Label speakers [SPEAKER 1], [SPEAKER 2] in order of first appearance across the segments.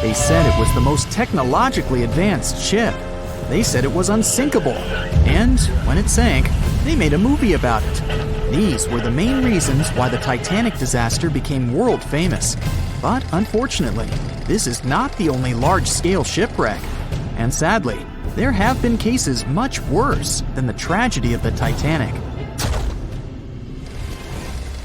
[SPEAKER 1] They said it was the most technologically advanced ship. They said it was unsinkable. And when it sank, they made a movie about it. These were the main reasons why the Titanic disaster became world famous. But unfortunately, this is not the only large-scale shipwreck. And sadly, there have been cases much worse than the tragedy of the Titanic.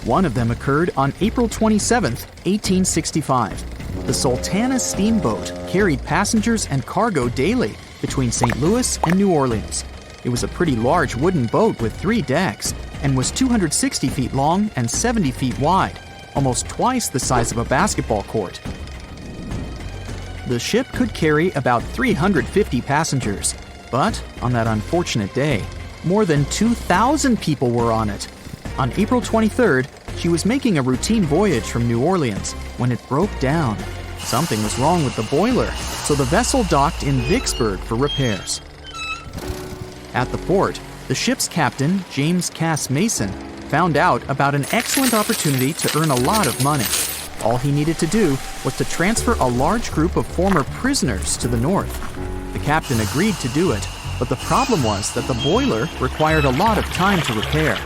[SPEAKER 1] One of them occurred on April 27, 1865. The Sultana steamboat carried passengers and cargo daily between St. Louis and New Orleans. It was a pretty large wooden boat with 3 decks and was 260 feet long and 70 feet wide, almost twice the size of a basketball court. The ship could carry about 350 passengers, but on that unfortunate day, more than 2,000 people were on it. On April 23rd, she was making a routine voyage from New Orleans when it broke down. Something was wrong with the boiler, so the vessel docked in Vicksburg for repairs. At the port, the ship's captain, James Cass Mason, found out about an excellent opportunity to earn a lot of money. All he needed to do was to transfer a large group of former prisoners to the north. The captain agreed to do it, but the problem was that the boiler required a lot of time to repair.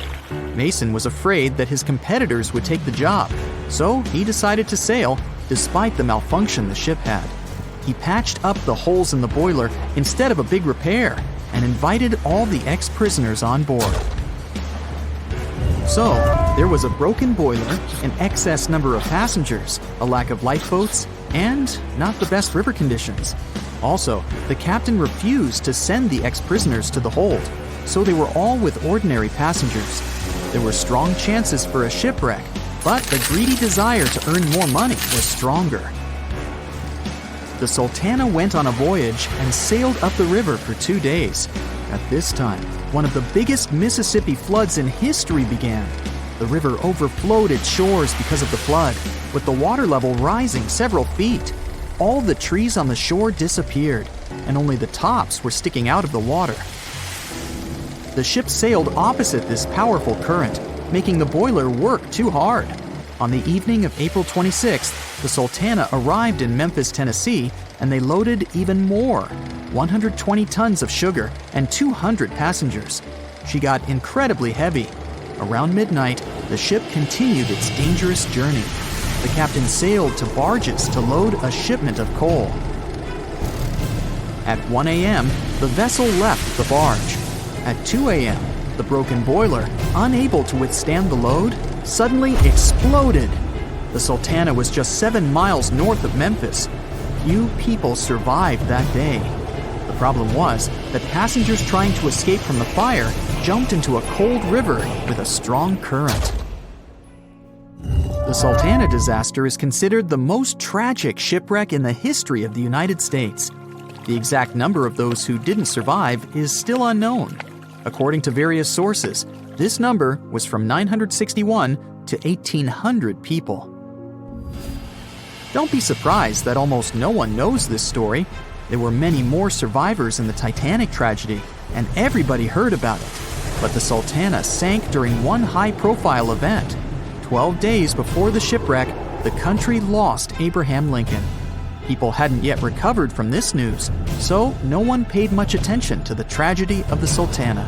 [SPEAKER 1] Mason was afraid that his competitors would take the job, so he decided to sail despite the malfunction the ship had. He patched up the holes in the boiler instead of a big repair and invited all the ex-prisoners on board. So, there was a broken boiler, an excess number of passengers, a lack of lifeboats, and not the best river conditions. Also, the captain refused to send the ex-prisoners to the hold, so they were all with ordinary passengers. There were strong chances for a shipwreck, but the greedy desire to earn more money was stronger. The Sultana went on a voyage and sailed up the river for 2 days. At this time, one of the biggest Mississippi floods in history began. The river overflowed its shores because of the flood, with the water level rising several feet. All the trees on the shore disappeared, and only the tops were sticking out of the water. The ship sailed opposite this powerful current, making the boiler work too hard. On the evening of April 26th, the Sultana arrived in Memphis, Tennessee, and they loaded even more, 120 tons of sugar and 200 passengers. She got incredibly heavy. Around midnight, the ship continued its dangerous journey. The captain sailed to barges to load a shipment of coal. At 1 a.m., the vessel left the barge. At 2 a.m., the broken boiler, unable to withstand the load, suddenly exploded. The Sultana was just 7 miles north of Memphis. Few people survived that day. The problem was that passengers trying to escape from the fire jumped into a cold river with a strong current. The Sultana disaster is considered the most tragic shipwreck in the history of the United States. The exact number of those who didn't survive is still unknown. According to various sources, this number was from 961 to 1,800 people. Don't be surprised that almost no one knows this story. There were many more survivors in the Titanic tragedy, and everybody heard about it. But the Sultana sank during one high-profile event. 12 days before the shipwreck, the country lost Abraham Lincoln. People hadn't yet recovered from this news, so no one paid much attention to the tragedy of the Sultana.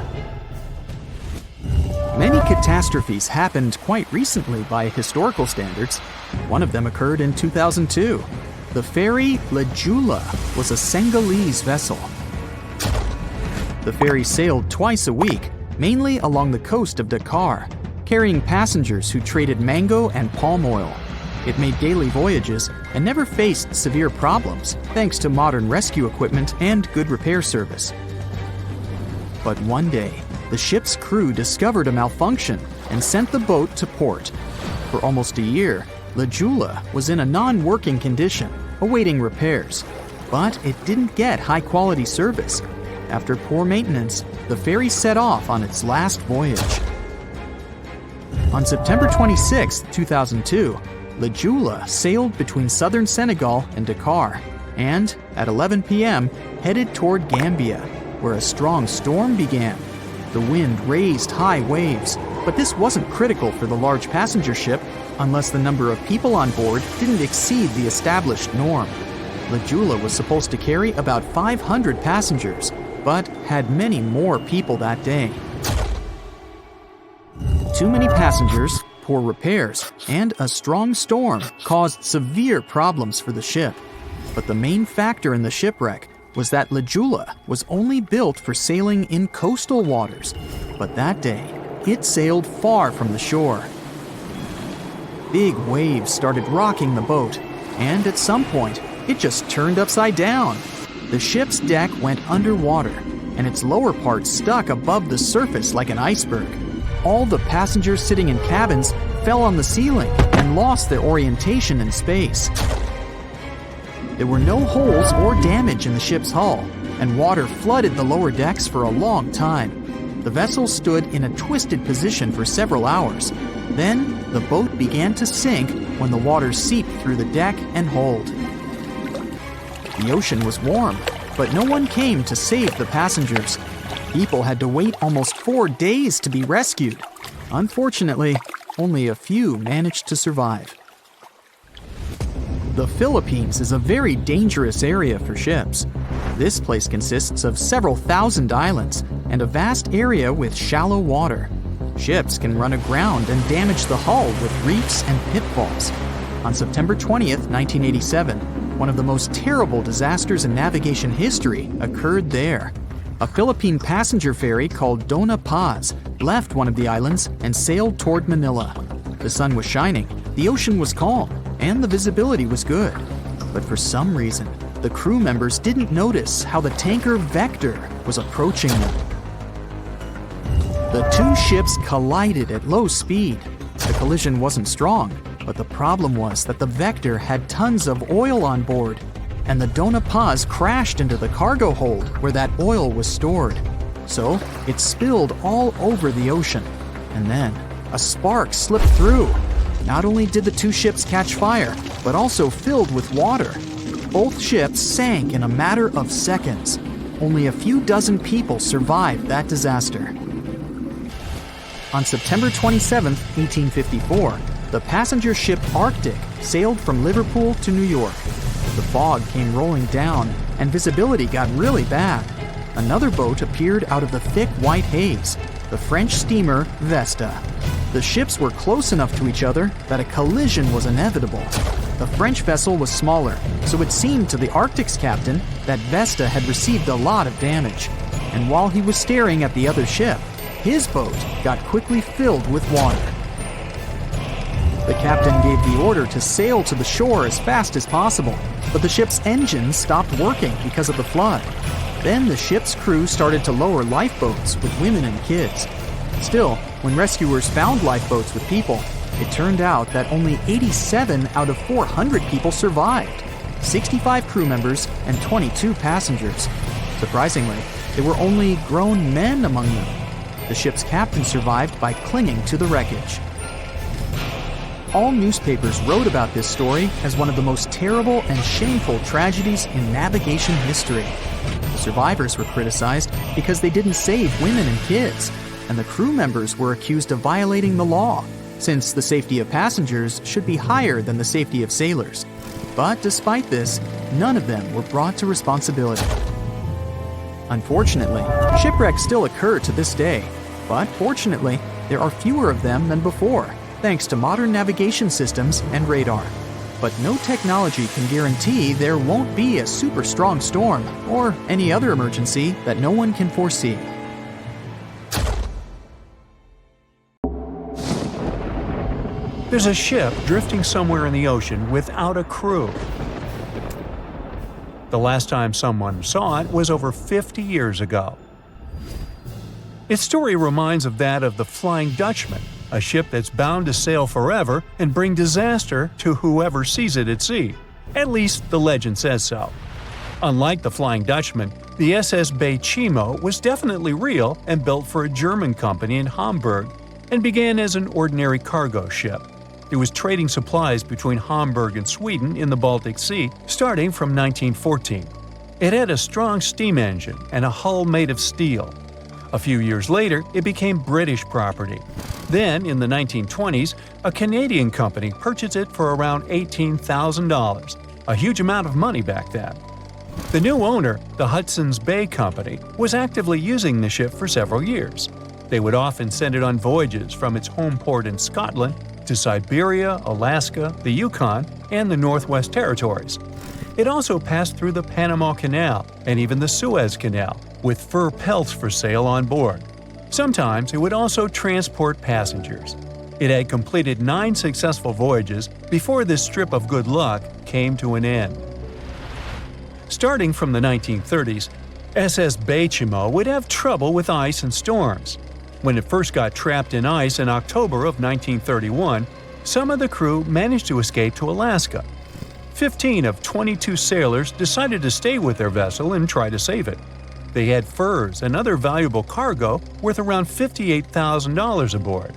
[SPEAKER 1] Many catastrophes happened quite recently by historical standards. One of them occurred in 2002. The ferry La Jula was a Senegalese vessel. The ferry sailed twice a week, mainly along the coast of Dakar, carrying passengers who traded mango and palm oil. It made daily voyages and never faced severe problems thanks to modern rescue equipment and good repair service. But one day, the ship's crew discovered a malfunction and sent the boat to port. For almost a year, La Jula was in a non-working condition, awaiting repairs. But it didn't get high-quality service. After poor maintenance, the ferry set off on its last voyage. On September 26, 2002, La Jula sailed between southern Senegal and Dakar, and at 11 p.m. headed toward Gambia, where a strong storm began. The wind raised high waves, but this wasn't critical for the large passenger ship unless the number of people on board didn't exceed the established norm. La Jula was supposed to carry about 500 passengers, but had many more people that day. Too many passengers, poor repairs, and a strong storm caused severe problems for the ship. But the main factor in the shipwreck was that La Jula was only built for sailing in coastal waters, but that day, it sailed far from the shore. Big waves started rocking the boat, and at some point, it just turned upside down. The ship's deck went underwater, and its lower part stuck above the surface like an iceberg. All the passengers sitting in cabins fell on the ceiling and lost their orientation in space. There were no holes or damage in the ship's hull, and water flooded the lower decks for a long time. The vessel stood in a twisted position for several hours. Then, the boat began to sink when the water seeped through the deck and hold. The ocean was warm, but no one came to save the passengers. People had to wait almost 4 days to be rescued. Unfortunately, only a few managed to survive. The Philippines is a very dangerous area for ships. This place consists of several thousand islands and a vast area with shallow water. Ships can run aground and damage the hull with reefs and pitfalls. On September 20th, 1987, one of the most terrible disasters in navigation history occurred there. A Philippine passenger ferry called Dona Paz left one of the islands and sailed toward Manila. The sun was shining, the ocean was calm, and the visibility was good. But for some reason, the crew members didn't notice how the tanker Vector was approaching them. The two ships collided at low speed. The collision wasn't strong, but the problem was that the Vector had tons of oil on board, and the Dona Paz crashed into the cargo hold where that oil was stored. So it spilled all over the ocean, and then a spark slipped through. Not only did the two ships catch fire, but also filled with water. Both ships sank in a matter of seconds. Only a few dozen people survived that disaster. On September 27, 1854, the passenger ship Arctic sailed from Liverpool to New York. The fog came rolling down, and visibility got really bad. Another boat appeared out of the thick white haze, the French steamer Vesta. The ships were close enough to each other that a collision was inevitable. The French vessel was smaller, so it seemed to the Arctic's captain that Vesta had received a lot of damage. And while he was staring at the other ship, his boat got quickly filled with water. The captain gave the order to sail to the shore as fast as possible, but the ship's engines stopped working because of the flood. Then the ship's crew started to lower lifeboats with women and kids. Still, when rescuers found lifeboats with people, it turned out that only 87 out of 400 people survived, 65 crew members and 22 passengers. Surprisingly, there were only grown men among them. The ship's captain survived by clinging to the wreckage. All newspapers wrote about this story as one of the most terrible and shameful tragedies in navigation history. The survivors were criticized because they didn't save women and kids, and the crew members were accused of violating the law, since the safety of passengers should be higher than the safety of sailors. But despite this, none of them were brought to responsibility. Unfortunately, shipwrecks still occur to this day, but fortunately, there are fewer of them than before, thanks to modern navigation systems and radar. But no technology can guarantee there won't be a super strong storm or any other emergency that no one can foresee.
[SPEAKER 2] There's a ship drifting somewhere in the ocean without a crew. The last time someone saw it was over 50 years ago. Its story reminds of that of the Flying Dutchman, a ship that's bound to sail forever and bring disaster to whoever sees it at sea. At least the legend says so. Unlike the Flying Dutchman, the SS Chimo was definitely real and built for a German company in Hamburg and began as an ordinary cargo ship. It was trading supplies between Hamburg and Sweden in the Baltic Sea starting from 1914. It had a strong steam engine and a hull made of steel. A few years later, it became British property. Then, in the 1920s, a Canadian company purchased it for around $18,000. a huge amount of money back then. The new owner, the Hudson's Bay Company, was actively using the ship for several years. They would often send it on voyages from its home port in Scotland to Siberia, Alaska, the Yukon, and the Northwest Territories. It also passed through the Panama Canal and even the Suez Canal, with fur pelts for sale on board. Sometimes it would also transport passengers. It had completed 9 successful voyages before this strip of good luck came to an end. Starting from the 1930s, SS Bachimo would have trouble with ice and storms. When it first got trapped in ice in October of 1931, some of the crew managed to escape to Alaska. 15 of 22 sailors decided to stay with their vessel and try to save it. They had furs and other valuable cargo worth around $58,000 aboard.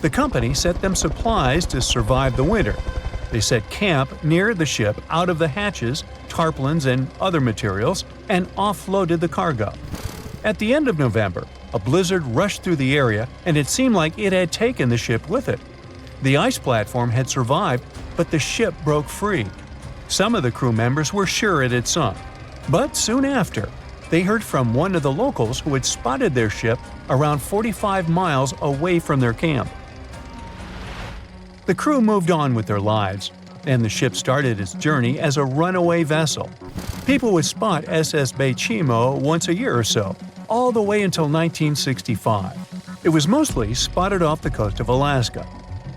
[SPEAKER 2] The company sent them supplies to survive the winter. They set camp near the ship out of the hatches, tarpaulins, and other materials, and offloaded the cargo. At the end of November, a blizzard rushed through the area, and it seemed like it had taken the ship with it. The ice platform had survived, but the ship broke free. Some of the crew members were sure it had sunk. But soon after, they heard from one of the locals who had spotted their ship around 45 miles away from their camp. The crew moved on with their lives, and the ship started its journey as a runaway vessel. People would spot SS Bachimo once a year or so, all the way until 1965. It was mostly spotted off the coast of Alaska.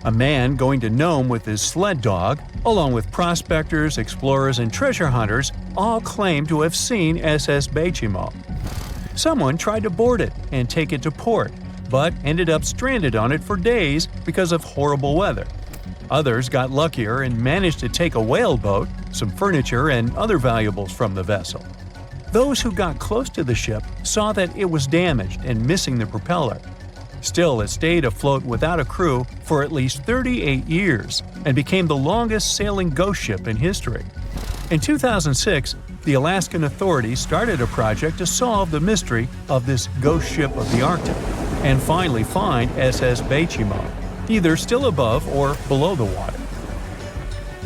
[SPEAKER 2] A man going to Nome with his sled dog, along with prospectors, explorers, and treasure hunters, all claimed to have seen SS Bachimo. Someone tried to board it and take it to port, but ended up stranded on it for days because of horrible weather. Others got luckier and managed to take a whaleboat, some furniture, and other valuables from the vessel. Those who got close to the ship saw that it was damaged and missing the propeller. Still, it stayed afloat without a crew for at least 38 years and became the longest sailing ghost ship in history. In 2006, the Alaskan authorities started a project to solve the mystery of this ghost ship of the Arctic and finally find SS Bachimo, either still above or below the water.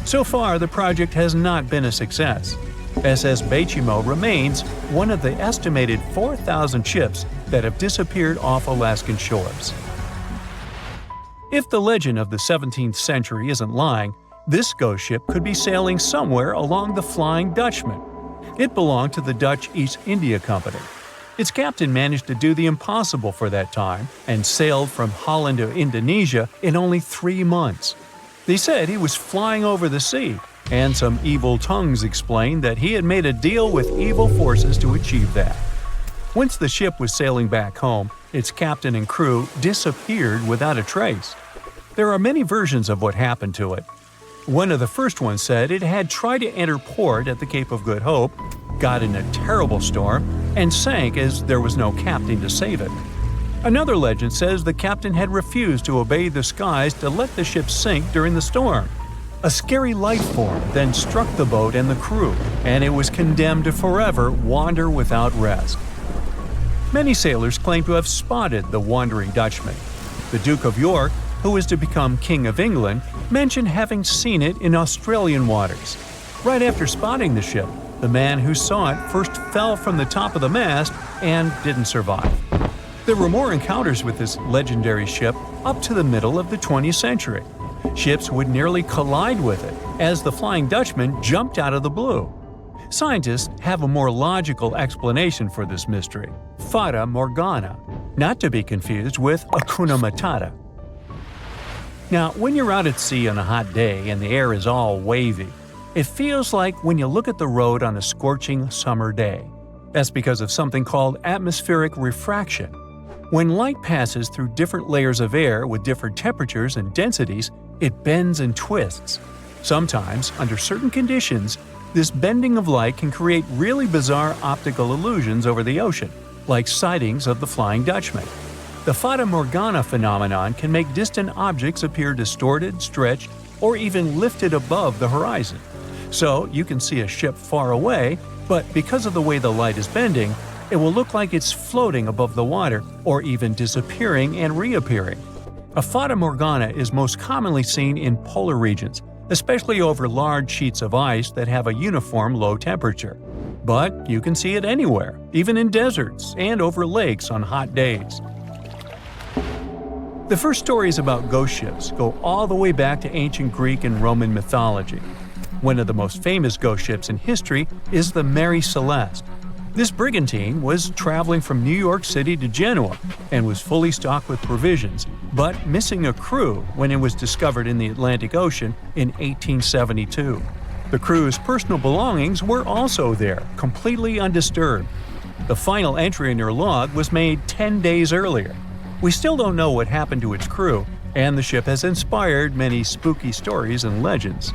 [SPEAKER 2] So far, the project has not been a success. SS Bachimo remains one of the estimated 4,000 ships that have disappeared off Alaskan shores. If the legend of the 17th century isn't lying, this ghost ship could be sailing somewhere along the Flying Dutchman. It belonged to the Dutch East India Company. Its captain managed to do the impossible for that time and sailed from Holland to Indonesia in only 3 months. They said he was flying over the sea, and some evil tongues explained that he had made a deal with evil forces to achieve that. Once the ship was sailing back home, its captain and crew disappeared without a trace. There are many versions of what happened to it. One of the first ones said it had tried to enter port at the Cape of Good Hope, got in a terrible storm, and sank as there was no captain to save it. Another legend says the captain had refused to obey the skies to let the ship sink during the storm. A scary life form then struck the boat and the crew, and it was condemned to forever wander without rest. Many sailors claim to have spotted the Wandering Dutchman. The Duke of York, who was to become King of England, mentioned having seen it in Australian waters. Right after spotting the ship, the man who saw it first fell from the top of the mast and didn't survive. There were more encounters with this legendary ship up to the middle of the 20th century. Ships would nearly collide with it as the Flying Dutchman jumped out of the blue. Scientists have a more logical explanation for this mystery: Fata Morgana, not to be confused with Hakuna Matata. Now, when you're out at sea on a hot day and the air is all wavy, it feels like when you look at the road on a scorching summer day. That's because of something called atmospheric refraction. When light passes through different layers of air with different temperatures and densities, it bends and twists. Sometimes, under certain conditions, this bending of light can create really bizarre optical illusions over the ocean, like sightings of the Flying Dutchman. The Fata Morgana phenomenon can make distant objects appear distorted, stretched, or even lifted above the horizon. So you can see a ship far away, but because of the way the light is bending, it will look like it's floating above the water or even disappearing and reappearing. A Fata Morgana is most commonly seen in polar regions, especially over large sheets of ice that have a uniform low temperature. But you can see it anywhere, even in deserts and over lakes on hot days. The first stories about ghost ships go all the way back to ancient Greek and Roman mythology. One of the most famous ghost ships in history is the Mary Celeste. This brigantine was traveling from New York City to Genoa and was fully stocked with provisions, but missing a crew when it was discovered in the Atlantic Ocean in 1872. The crew's personal belongings were also there, completely undisturbed. The final entry in her log was made 10 days earlier. We still don't know what happened to its crew, and the ship has inspired many spooky stories and legends.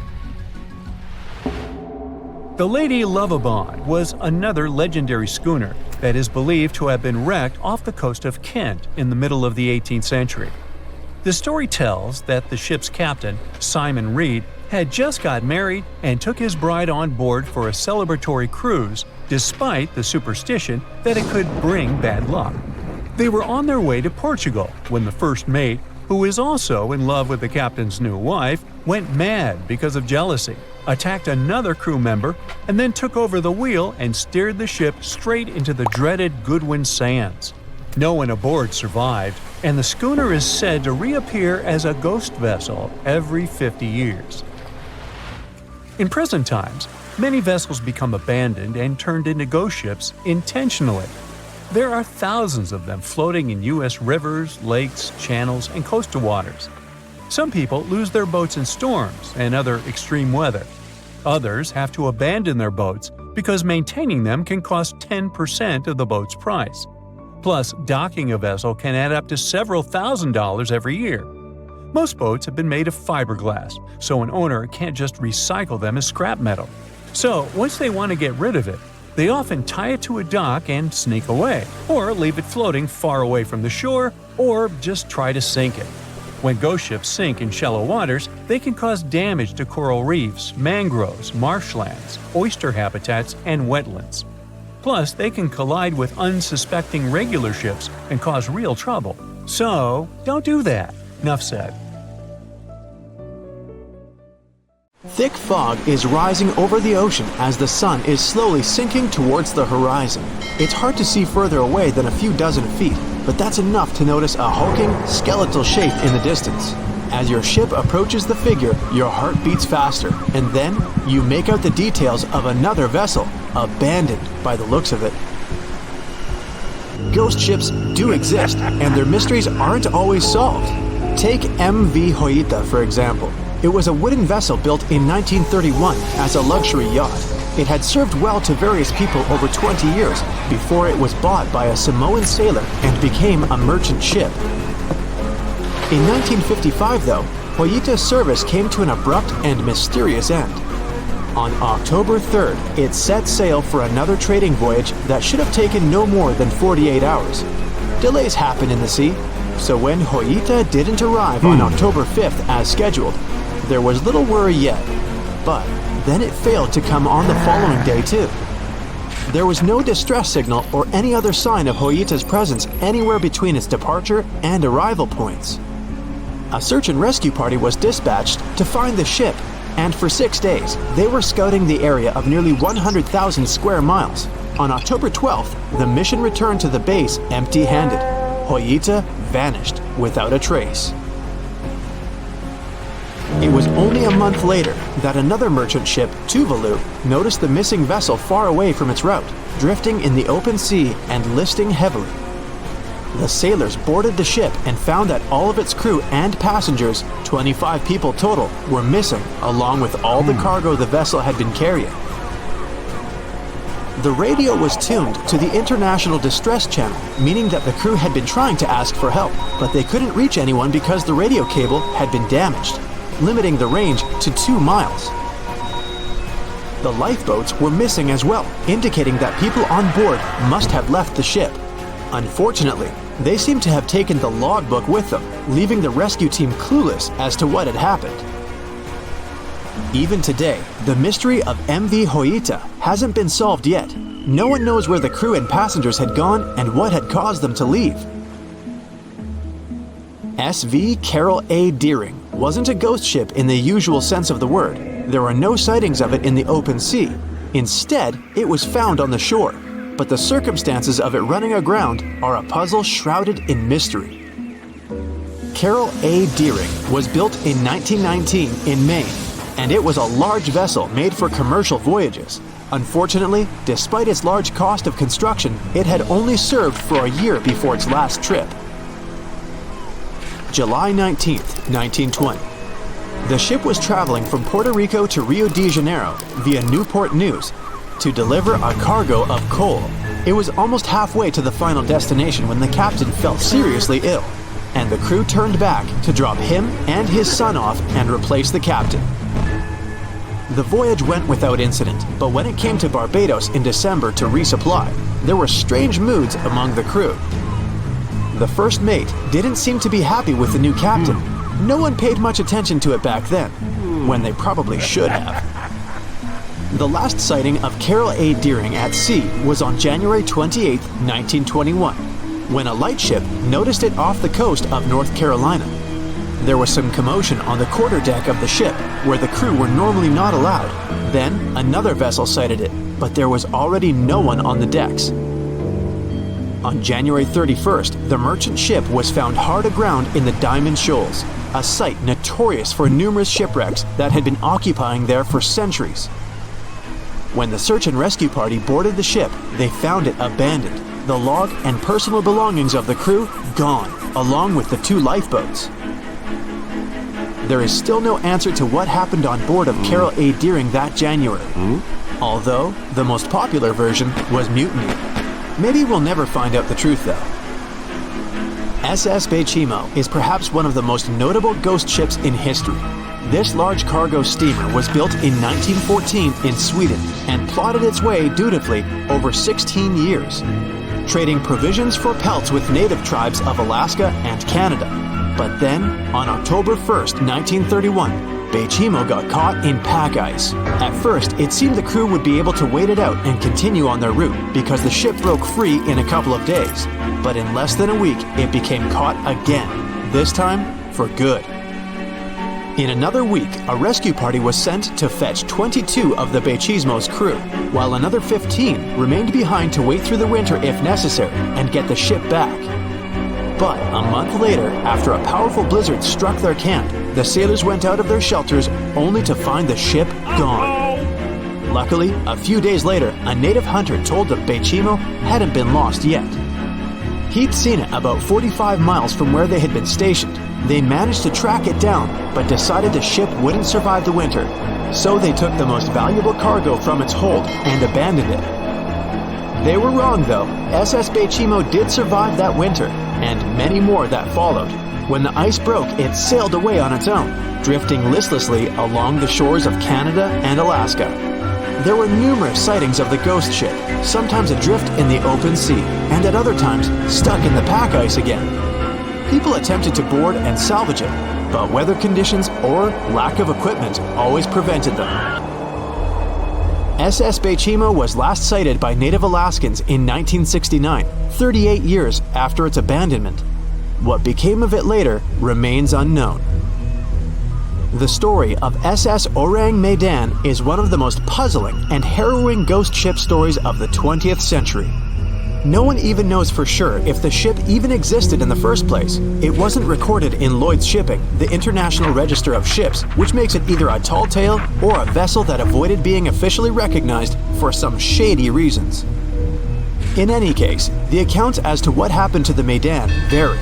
[SPEAKER 2] The Lady Lovibond was another legendary schooner that is believed to have been wrecked off the coast of Kent in the middle of the 18th century. The story tells that the ship's captain, Simon Reed, had just got married and took his bride on board for a celebratory cruise, despite the superstition that it could bring bad luck. They were on their way to Portugal when the first mate, who is also in love with the captain's new wife, went mad because of jealousy, attacked another crew member, and then took over the wheel and steered the ship straight into the dreaded Goodwin Sands. No one aboard survived, and the schooner is said to reappear as a ghost vessel every 50 years. In present times, many vessels become abandoned and turned into ghost ships intentionally. There are thousands of them floating in U.S. rivers, lakes, channels, and coastal waters. Some people lose their boats in storms and other extreme weather. Others have to abandon their boats because maintaining them can cost 10% of the boat's price. Plus, docking a vessel can add up to several $1,000s every year. Most boats have been made of fiberglass, so an owner can't just recycle them as scrap metal. So, once they want to get rid of it, they often tie it to a dock and sneak away, or leave it floating far away from the shore, or just try to sink it. When ghost ships sink in shallow waters, they can cause damage to coral reefs, mangroves, marshlands, oyster habitats, and wetlands. Plus, they can collide with unsuspecting regular ships and cause real trouble. So, don't do that. Enough said.
[SPEAKER 3] Thick fog is rising over the ocean as the sun is slowly sinking towards the horizon. It's hard to see further away than a few dozen feet, but that's enough to notice a hulking, skeletal shape in the distance. As your ship approaches the figure, your heart beats faster, and then you make out the details of another vessel, abandoned by the looks of it. Ghost ships do exist, and their mysteries aren't always solved. Take MV Hoyita, for example. It was a wooden vessel built in 1931 as a luxury yacht. It had served well to various people over 20 years before it was bought by a Samoan sailor and became a merchant ship. In 1955, though, Hoyita's service came to an abrupt and mysterious end. On October 3rd, it set sail for another trading voyage that should have taken no more than 48 hours. Delays happen in the sea, so when Hoyita didn't arrive on October 5th as scheduled, there was little worry yet. But then it failed to come on the following day too. There was no distress signal or any other sign of Hoyita's presence anywhere between its departure and arrival points. A search and rescue party was dispatched to find the ship, and for 6 days, they were scouting the area of nearly 100,000 square miles. On October 12th, the mission returned to the base empty-handed. Hoyita vanished without a trace. It was only a month later that another merchant ship, Tuvalu, noticed the missing vessel far away from its route, drifting in the open sea and listing heavily. The sailors boarded the ship and found that all of its crew and passengers, 25 people total, were missing, along with all the cargo the vessel had been carrying. The radio was tuned to the International Distress Channel, meaning that the crew had been trying to ask for help, but they couldn't reach anyone because the radio cable had been damaged, limiting the range to 2 miles. The lifeboats were missing as well, indicating that people on board must have left the ship. Unfortunately, they seem to have taken the logbook with them, leaving the rescue team clueless as to what had happened. Even today, the mystery of MV Hoyita hasn't been solved yet. No one knows where the crew and passengers had gone and what had caused them to leave. SV Carol A. Deering, wasn't a ghost ship in the usual sense of the word. There were no sightings of it in the open sea. Instead, it was found on the shore, but the circumstances of it running aground are a puzzle shrouded in mystery. Carroll A. Deering was built in 1919 in Maine, and it was a large vessel made for commercial voyages. Unfortunately, despite its large cost of construction, it had only served for a year before its last trip. July 19, 1920. The ship was traveling from Puerto Rico to Rio de Janeiro via Newport News to deliver a cargo of coal. It was almost halfway to the final destination when the captain fell seriously ill, and the crew turned back to drop him and his son off and replace the captain. The voyage went without incident, but when it came to Barbados in December to resupply, there were strange moods among the crew. The first mate didn't seem to be happy with the new captain. No one paid much attention to it back then, when they probably should have. The last sighting of Carroll A. Deering at sea was on January 28, 1921, when a lightship noticed it off the coast of North Carolina. There was some commotion on the quarterdeck of the ship, where the crew were normally not allowed. Then, another vessel sighted it, but there was already no one on the decks. On January 31st, the merchant ship was found hard aground in the Diamond Shoals, a site notorious for numerous shipwrecks that had been occupying there for centuries. When the search and rescue party boarded the ship, they found it abandoned, the log and personal belongings of the crew gone, along with the 2 lifeboats. There is still no answer to what happened on board of Carroll A. Deering that January, although the most popular version was mutiny. Maybe we'll never find out the truth though. SS Bechimo is perhaps one of the most notable ghost ships in history. This large cargo steamer was built in 1914 in Sweden and plodded its way dutifully over 16 years, trading provisions for pelts with native tribes of Alaska and Canada. But then, on October 1st, 1931, Bechimo got caught in pack ice. At first, it seemed the crew would be able to wait it out and continue on their route because the ship broke free in a couple of days. But in less than a week, it became caught again, this time for good. In another week, a rescue party was sent to fetch 22 of the Bechimo's crew, while another 15 remained behind to wait through the winter if necessary and get the ship back. But a month later, after a powerful blizzard struck their camp, the sailors went out of their shelters only to find the ship gone. Luckily, a few days later, a native hunter told that Bechimo hadn't been lost yet. He'd seen it about 45 miles from where they had been stationed. They managed to track it down, but decided the ship wouldn't survive the winter. So they took the most valuable cargo from its hold and abandoned it. They were wrong though. SS Bechimo did survive that winter, and many more that followed. When the ice broke, it sailed away on its own, drifting listlessly along the shores of Canada and Alaska. There were numerous sightings of the ghost ship, sometimes adrift in the open sea, and at other times stuck in the pack ice again. People attempted to board and salvage it, but weather conditions or lack of equipment always prevented them. SS Bechimo was last sighted by native Alaskans in 1969, 38 years after its abandonment. What became of it later remains unknown. The story of SS Orang Medan is one of the most puzzling and harrowing ghost ship stories of the 20th century. No one even knows for sure if the ship even existed in the first place. It wasn't recorded in Lloyd's Shipping, the International Register of Ships, which makes it either a tall tale or a vessel that avoided being officially recognized for some shady reasons. In any case, the accounts as to what happened to the Medan vary.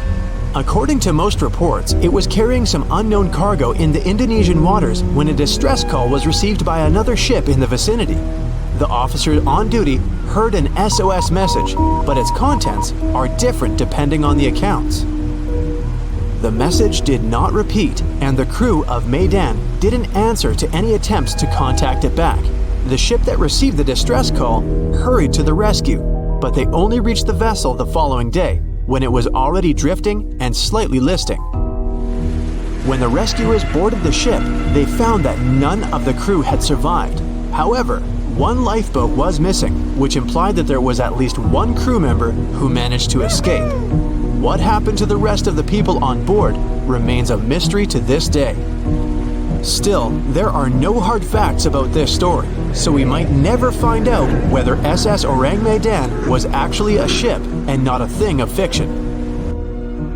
[SPEAKER 3] According to most reports, it was carrying some unknown cargo in the Indonesian waters when a distress call was received by another ship in the vicinity. The officer on duty heard an SOS message, but its contents are different depending on the accounts. The message did not repeat, and the crew of Medan didn't answer to any attempts to contact it back. The ship that received the distress call hurried to the rescue, but they only reached the vessel the following day, when it was already drifting and slightly listing. When the rescuers boarded the ship, they found that none of the crew had survived. However, one lifeboat was missing, which implied that there was at least one crew member who managed to escape. What happened to the rest of the people on board remains a mystery to this day. Still, there are no hard facts about this story, so we might never find out whether SS Orang Medan was actually a ship and not a thing of fiction.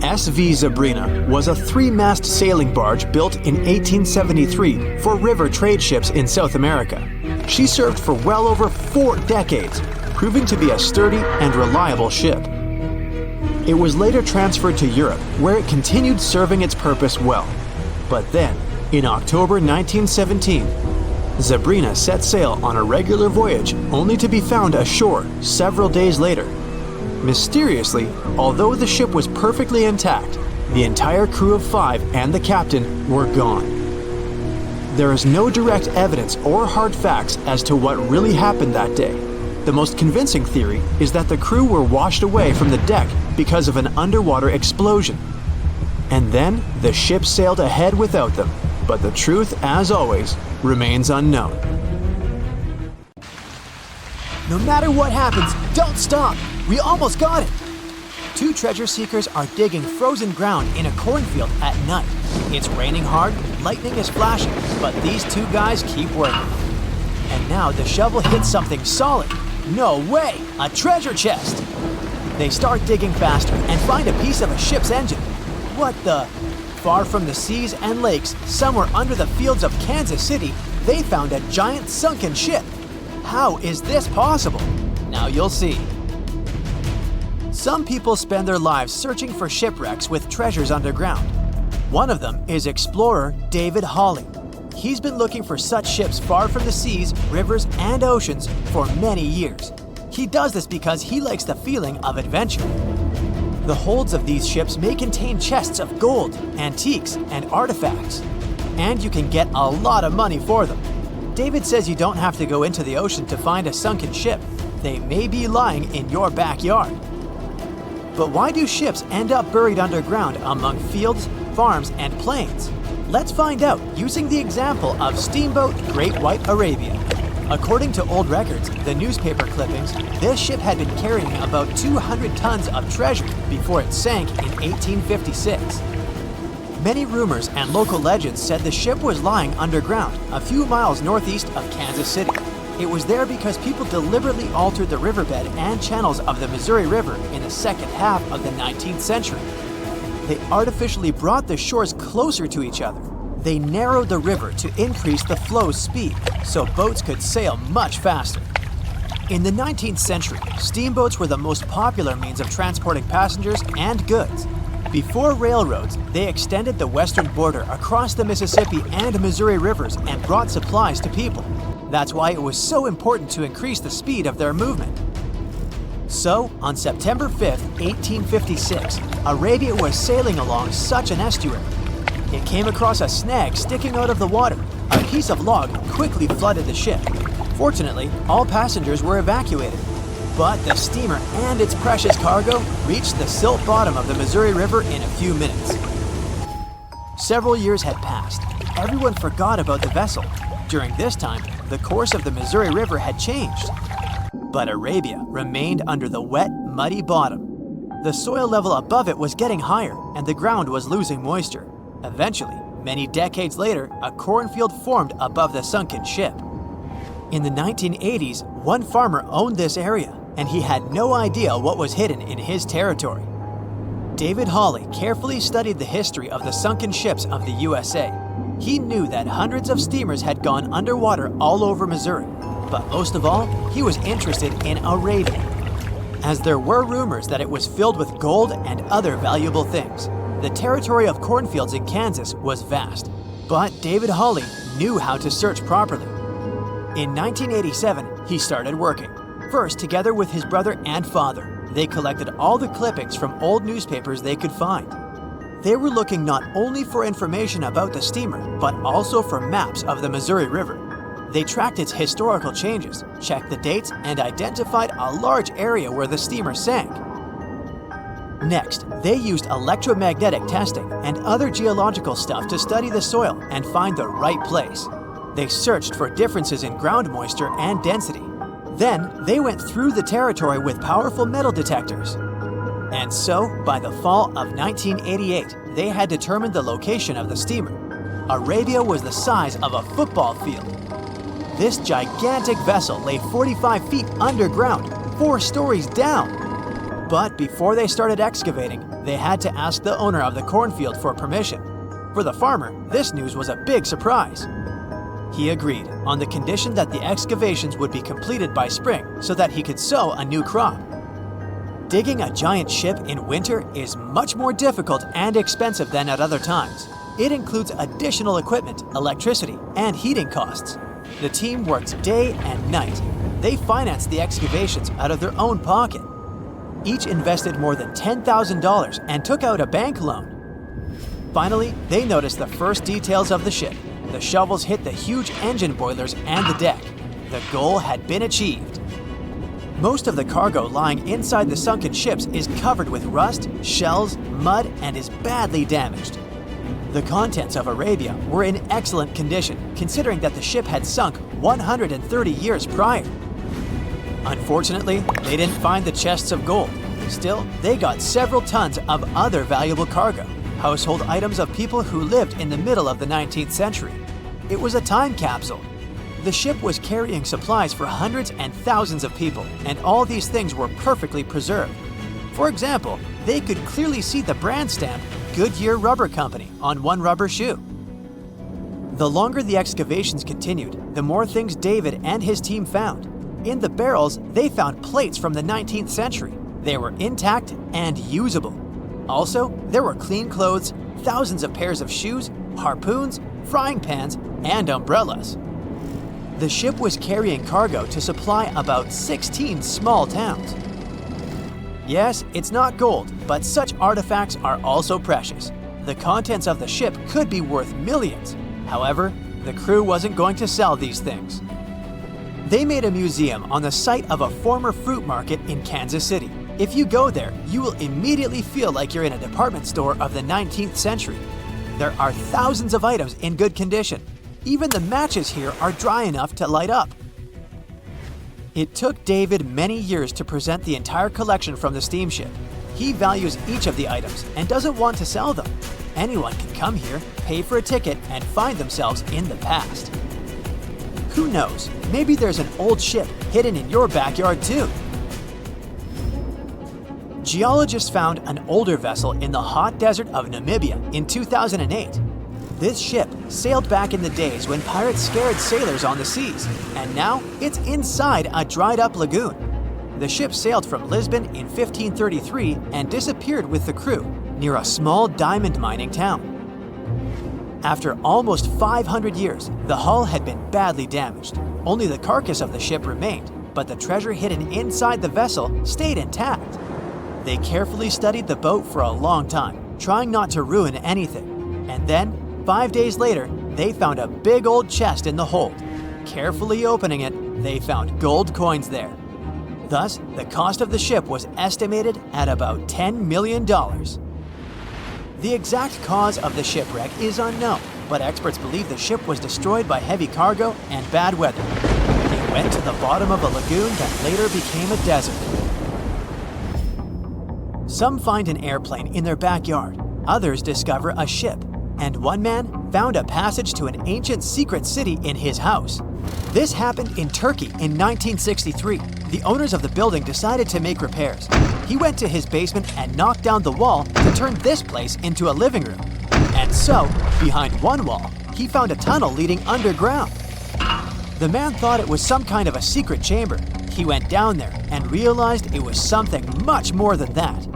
[SPEAKER 3] SV Zabrina was a 3-mast sailing barge built in 1873 for river trade ships in South America. She served for well over 4 decades, proving to be a sturdy and reliable ship. It was later transferred to Europe, where it continued serving its purpose well. But then, in October 1917, Zabrina set sail on a regular voyage only to be found ashore several days later. Mysteriously, although the ship was perfectly intact, the entire crew of 5 and the captain were gone. There is no direct evidence or hard facts as to what really happened that day. The most convincing theory is that the crew were washed away from the deck because of an underwater explosion. And then the ship sailed ahead without them, but the truth, as always, remains unknown.
[SPEAKER 1] No matter what happens, don't stop! We almost got it! 2 treasure seekers are digging frozen ground in a cornfield at night. It's raining hard, lightning is flashing, but these 2 guys keep working. And now the shovel hits something solid. No way! A treasure chest! They start digging faster and find a piece of a ship's engine. What the? Far from the seas and lakes, somewhere under the fields of Kansas City, they found a giant sunken ship. How is this possible? Now you'll see. Some people spend their lives searching for shipwrecks with treasures underground. One of them is explorer David Hawley. He's been looking for such ships far from the seas, rivers, and oceans for many years. He does this because he likes the feeling of adventure. The holds of these ships may contain chests of gold, antiques, and artifacts, and you can get a lot of money for them. David says you don't have to go into the ocean to find a sunken ship. They may be lying in your backyard. But why do ships end up buried underground among fields, farms, and plains? Let's find out using the example of steamboat Great White Arabia. According to old records, the newspaper clippings, this ship had been carrying about 200 tons of treasure before it sank in 1856. Many rumors and local legends said the ship was lying underground a few miles northeast of Kansas City. It was there because people deliberately altered the riverbed and channels of the Missouri River in the second half of the 19th century. They artificially brought the shores closer to each other. They narrowed the river to increase the flow's speed, so boats could sail much faster. In the 19th century, steamboats were the most popular means of transporting passengers and goods. Before railroads, they extended the western border across the Mississippi and Missouri rivers and brought supplies to people. That's why it was so important to increase the speed of their movement. So, on September 5, 1856, Arabia was sailing along such an estuary. It came across a snag sticking out of the water. A piece of log quickly flooded the ship. Fortunately, all passengers were evacuated. But the steamer and its precious cargo reached the silt bottom of the Missouri River in a few minutes. Several years had passed. Everyone forgot about the vessel. During this time, the course of the Missouri River had changed. But Arabia remained under the wet, muddy bottom. The soil level above it was getting higher, and the ground was losing moisture. Eventually, many decades later, a cornfield formed above the sunken ship. In the 1980s, one farmer owned this area, and he had no idea what was hidden in his territory. David Hawley carefully studied the history of the sunken ships of the USA. He knew that hundreds of steamers had gone underwater all over Missouri, but most of all, he was interested in Arabia, as there were rumors that it was filled with gold and other valuable things. The territory of cornfields in Kansas was vast, but David Hawley knew how to search properly. In 1987, he started working, first together with his brother and father. They collected all the clippings from old newspapers they could find. They were looking not only for information about the steamer, but also for maps of the Missouri River. They tracked its historical changes, checked the dates, and identified a large area where the steamer sank. Next, they used electromagnetic testing and other geological stuff to study the soil and find the right place. They searched for differences in ground moisture and density. Then, they went through the territory with powerful metal detectors.
[SPEAKER 3] And so, by the fall of 1988, they had determined the location of the steamer. Arabia was the size of a football field. This gigantic vessel lay 45 feet underground, 4 stories down. But before they started excavating, they had to ask the owner of the cornfield for permission. For the farmer, this news was a big surprise. He agreed on the condition that the excavations would be completed by spring so that he could sow a new crop. Digging a giant ship in winter is much more difficult and expensive than at other times. It includes additional equipment, electricity, and heating costs. The team worked day and night. They financed the excavations out of their own pocket. Each invested more than $10,000 and took out a bank loan. Finally, they noticed the first details of the ship. The shovels hit the huge engine boilers and the deck. The goal had been achieved. Most of the cargo lying inside the sunken ships is covered with rust, shells, mud, and is badly damaged. The contents of Arabia were in excellent condition, considering that the ship had sunk 130 years prior. Unfortunately, they didn't find the chests of gold. Still, they got several tons of other valuable cargo, household items of people who lived in the middle of the 19th century. It was a time capsule. The ship was carrying supplies for hundreds and thousands of people, and all these things were perfectly preserved. For example, they could clearly see the brand stamp Goodyear Rubber Company on one rubber shoe. The longer the excavations continued, the more things David and his team found. In the barrels, they found plates from the 19th century. They were intact and usable. Also, there were clean clothes, thousands of pairs of shoes, harpoons, frying pans, and umbrellas. The ship was carrying cargo to supply about 16 small towns. Yes, it's not gold, but such artifacts are also precious. The contents of the ship could be worth millions. However, the crew wasn't going to sell these things. They made a museum on the site of a former fruit market in Kansas City. If you go there, you will immediately feel like you're in a department store of the 19th century. There are thousands of items in good condition. Even the matches here are dry enough to light up. It took David many years to present the entire collection from the steamship. He values each of the items and doesn't want to sell them. Anyone can come here, pay for a ticket, and find themselves in the past. Who knows, maybe there's an old ship hidden in your backyard too. Geologists found an older vessel in the hot desert of Namibia in 2008. This ship sailed back in the days when pirates scared sailors on the seas, and now it's inside a dried-up lagoon. The ship sailed from Lisbon in 1533 and disappeared with the crew near a small diamond mining town. After almost 500 years, the hull had been badly damaged. Only the carcass of the ship remained, but the treasure hidden inside the vessel stayed intact. They carefully studied the boat for a long time, trying not to ruin anything. And then, 5 days later, they found a big old chest in the hold. Carefully opening it, they found gold coins there. Thus, the cost of the ship was estimated at about $10 million. The exact cause of the shipwreck is unknown, but experts believe the ship was destroyed by heavy cargo and bad weather. It went to the bottom of a lagoon that later became a desert. Some find an airplane in their backyard, others discover a ship, and one man found a passage to an ancient secret city in his house. This happened in Turkey in 1963. The owners of the building decided to make repairs. He went to his basement and knocked down the wall to turn this place into a living room. And so, behind one wall, he found a tunnel leading underground. The man thought it was some kind of a secret chamber. He went down there and realized it was something much more than that.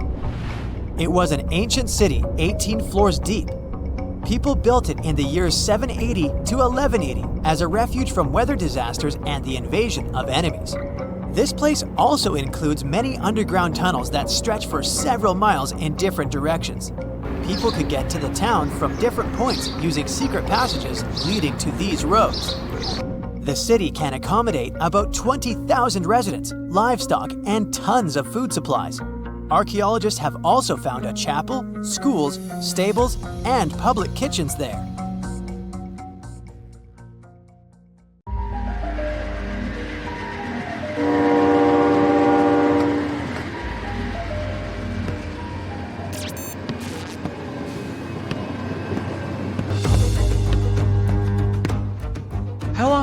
[SPEAKER 3] It was an ancient city 18 floors deep. People built it in the years 780 to 1180 as a refuge from weather disasters and the invasion of enemies. This place also includes many underground tunnels that stretch for several miles in different directions. People could get to the town from different points using secret passages leading to these roads. The city can accommodate about 20,000 residents, livestock, and tons of food supplies. Archaeologists have also found a chapel, schools, stables, and public kitchens there.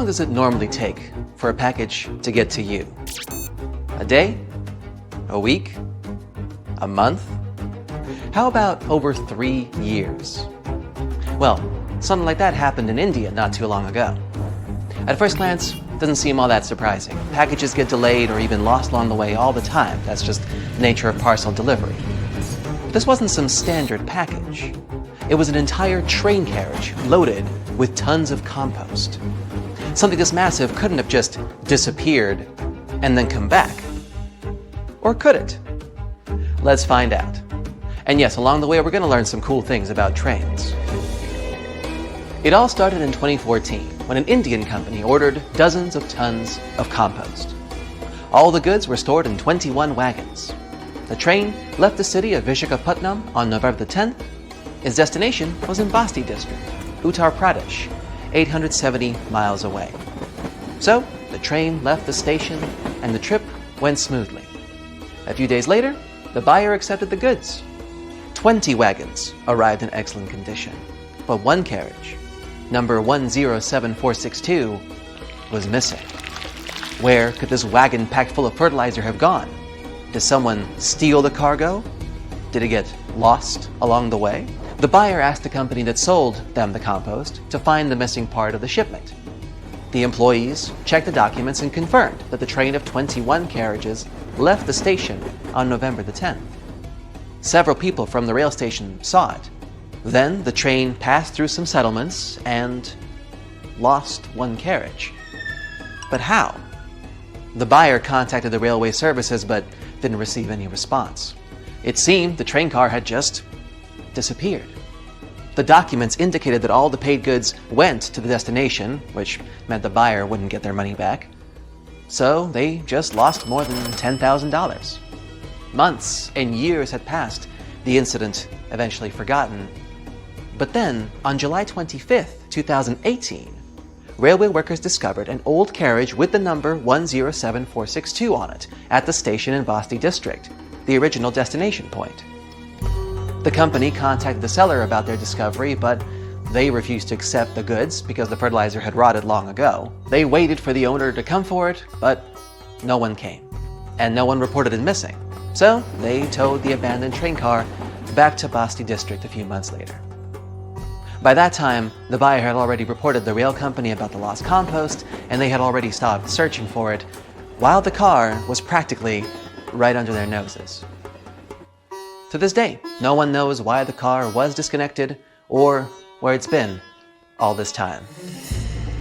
[SPEAKER 4] does it normally take for a package to get to you? A day? A week? A month? How about over 3 years? Well, something like that happened in India not too long ago. At first glance, it doesn't seem all that surprising. Packages get delayed or even lost along the way all the time. That's just the nature of parcel delivery. But this wasn't some standard package. It was an entire train carriage loaded with tons of compost. Something this massive couldn't have just disappeared and then come back. Or could it? Let's find out. And yes, along the way we're going to learn some cool things about trains. It all started in 2014 when an Indian company ordered dozens of tons of compost. All the goods were stored in 21 wagons. The train left the city of Visakhapatnam on November the 10th. Its destination was in Basti district, Uttar Pradesh, 870 miles away. So, the train left the station and the trip went smoothly. A few days later, the buyer accepted the goods. 20 wagons arrived in excellent condition, but one carriage, number 107462, was missing. Where could this wagon packed full of fertilizer have gone? Did someone steal the cargo? Did it get lost along the way? The buyer asked the company that sold them the compost to find the missing part of the shipment. The employees checked the documents and confirmed that the train of 21 carriages left the station on November the 10th. Several people from the rail station saw it. Then the train passed through some settlements and lost one carriage. But how? The buyer contacted the railway services but didn't receive any response. It seemed the train car had just disappeared. The documents indicated that all the paid goods went to the destination, which meant the buyer wouldn't get their money back. So they just lost more than $10,000. Months and years had passed, the incident eventually forgotten. But then, on July 25th, 2018, railway workers discovered an old carriage with the number 107462 on it at the station in Basti district, the original destination point. The company contacted the seller about their discovery, but they refused to accept the goods because the fertilizer had rotted long ago. They waited for the owner to come for it, but no one came, and no one reported it missing. So they towed the abandoned train car back to Basti district a few months later. By that time, the buyer had already reported the rail company about the lost compost, and they had already stopped searching for it, while the car was practically right under their noses. To this day, no one knows why the car was disconnected or where it's been all this time.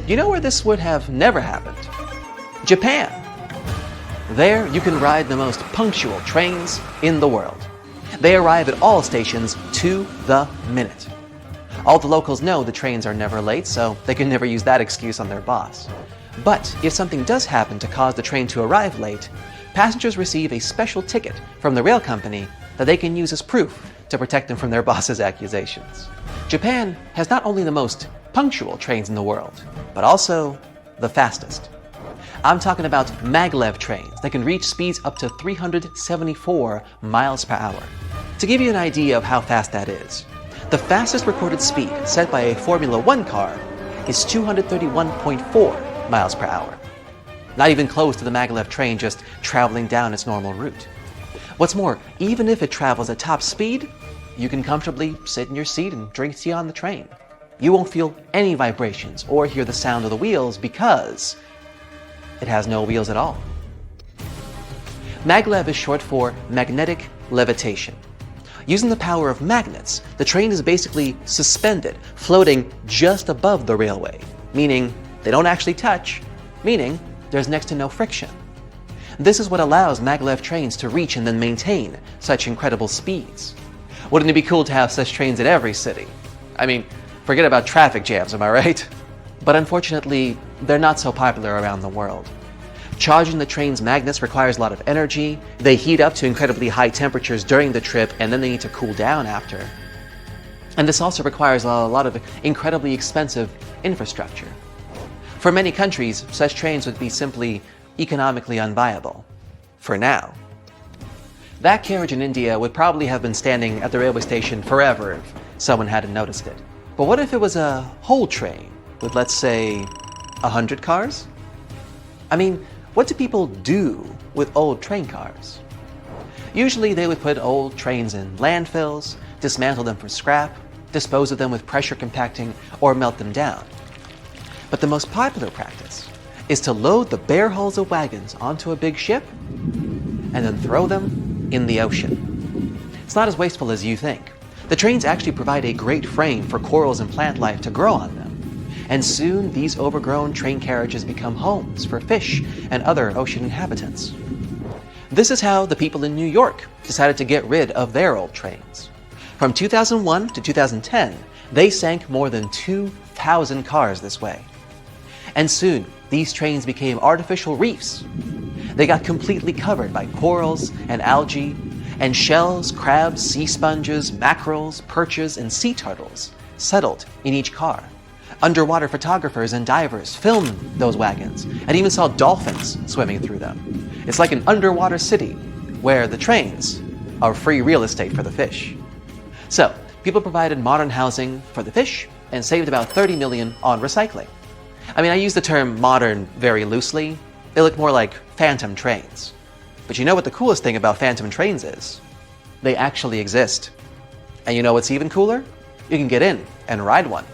[SPEAKER 4] You know where this would have never happened? Japan. There, you can ride the most punctual trains in the world. They arrive at all stations to the minute. All the locals know the trains are never late, so they can never use that excuse on their boss. But if something does happen to cause the train to arrive late, passengers receive a special ticket from the rail company that they can use as proof to protect them from their boss's accusations. Japan has not only the most punctual trains in the world, but also the fastest. I'm talking about maglev trains that can reach speeds up to 374 miles per hour. To give you an idea of how fast that is, the fastest recorded speed set by a Formula One car is 231.4 miles per hour. Not even close to the maglev train just traveling down its normal route. What's more, even if it travels at top speed, you can comfortably sit in your seat and drink tea on the train. You won't feel any vibrations or hear the sound of the wheels because it has no wheels at all. Maglev is short for magnetic levitation. Using the power of magnets, the train is basically suspended, floating just above the railway, meaning they don't actually touch, meaning there's next to no friction. This is what allows maglev trains to reach and then maintain such incredible speeds. Wouldn't it be cool to have such trains in every city? I mean, forget about traffic jams, am I right? But unfortunately, they're not so popular around the world. Charging the train's magnets requires a lot of energy, they heat up to incredibly high temperatures during the trip, and then they need to cool down after. And this also requires a lot of incredibly expensive infrastructure. For many countries, such trains would be simply economically unviable. For now. That carriage in India would probably have been standing at the railway station forever if someone hadn't noticed it. But what if it was a whole train with, let's say, 100 cars? I mean, what do people do with old train cars? Usually they would put old trains in landfills, dismantle them for scrap, dispose of them with pressure compacting, or melt them down. But the most popular practice is to load the bare hulls of wagons onto a big ship and then throw them in the ocean. It's not as wasteful as you think. The trains actually provide a great frame for corals and plant life to grow on them. And soon these overgrown train carriages become homes for fish and other ocean inhabitants. This is how the people in New York decided to get rid of their old trains. From 2001 to 2010, they sank more than 2,000 cars this way. And soon, these trains became artificial reefs. They got completely covered by corals and algae, and shells, crabs, sea sponges, mackerels, perches, and sea turtles settled in each car. Underwater photographers and divers filmed those wagons and even saw dolphins swimming through them. It's like an underwater city where the trains are free real estate for the fish. So, people provided modern housing for the fish and saved about $30 million on recycling. I mean, I use the term modern very loosely. They look more like phantom trains. But you know what the coolest thing about phantom trains is? They actually exist. And you know what's even cooler? You can get in and ride one.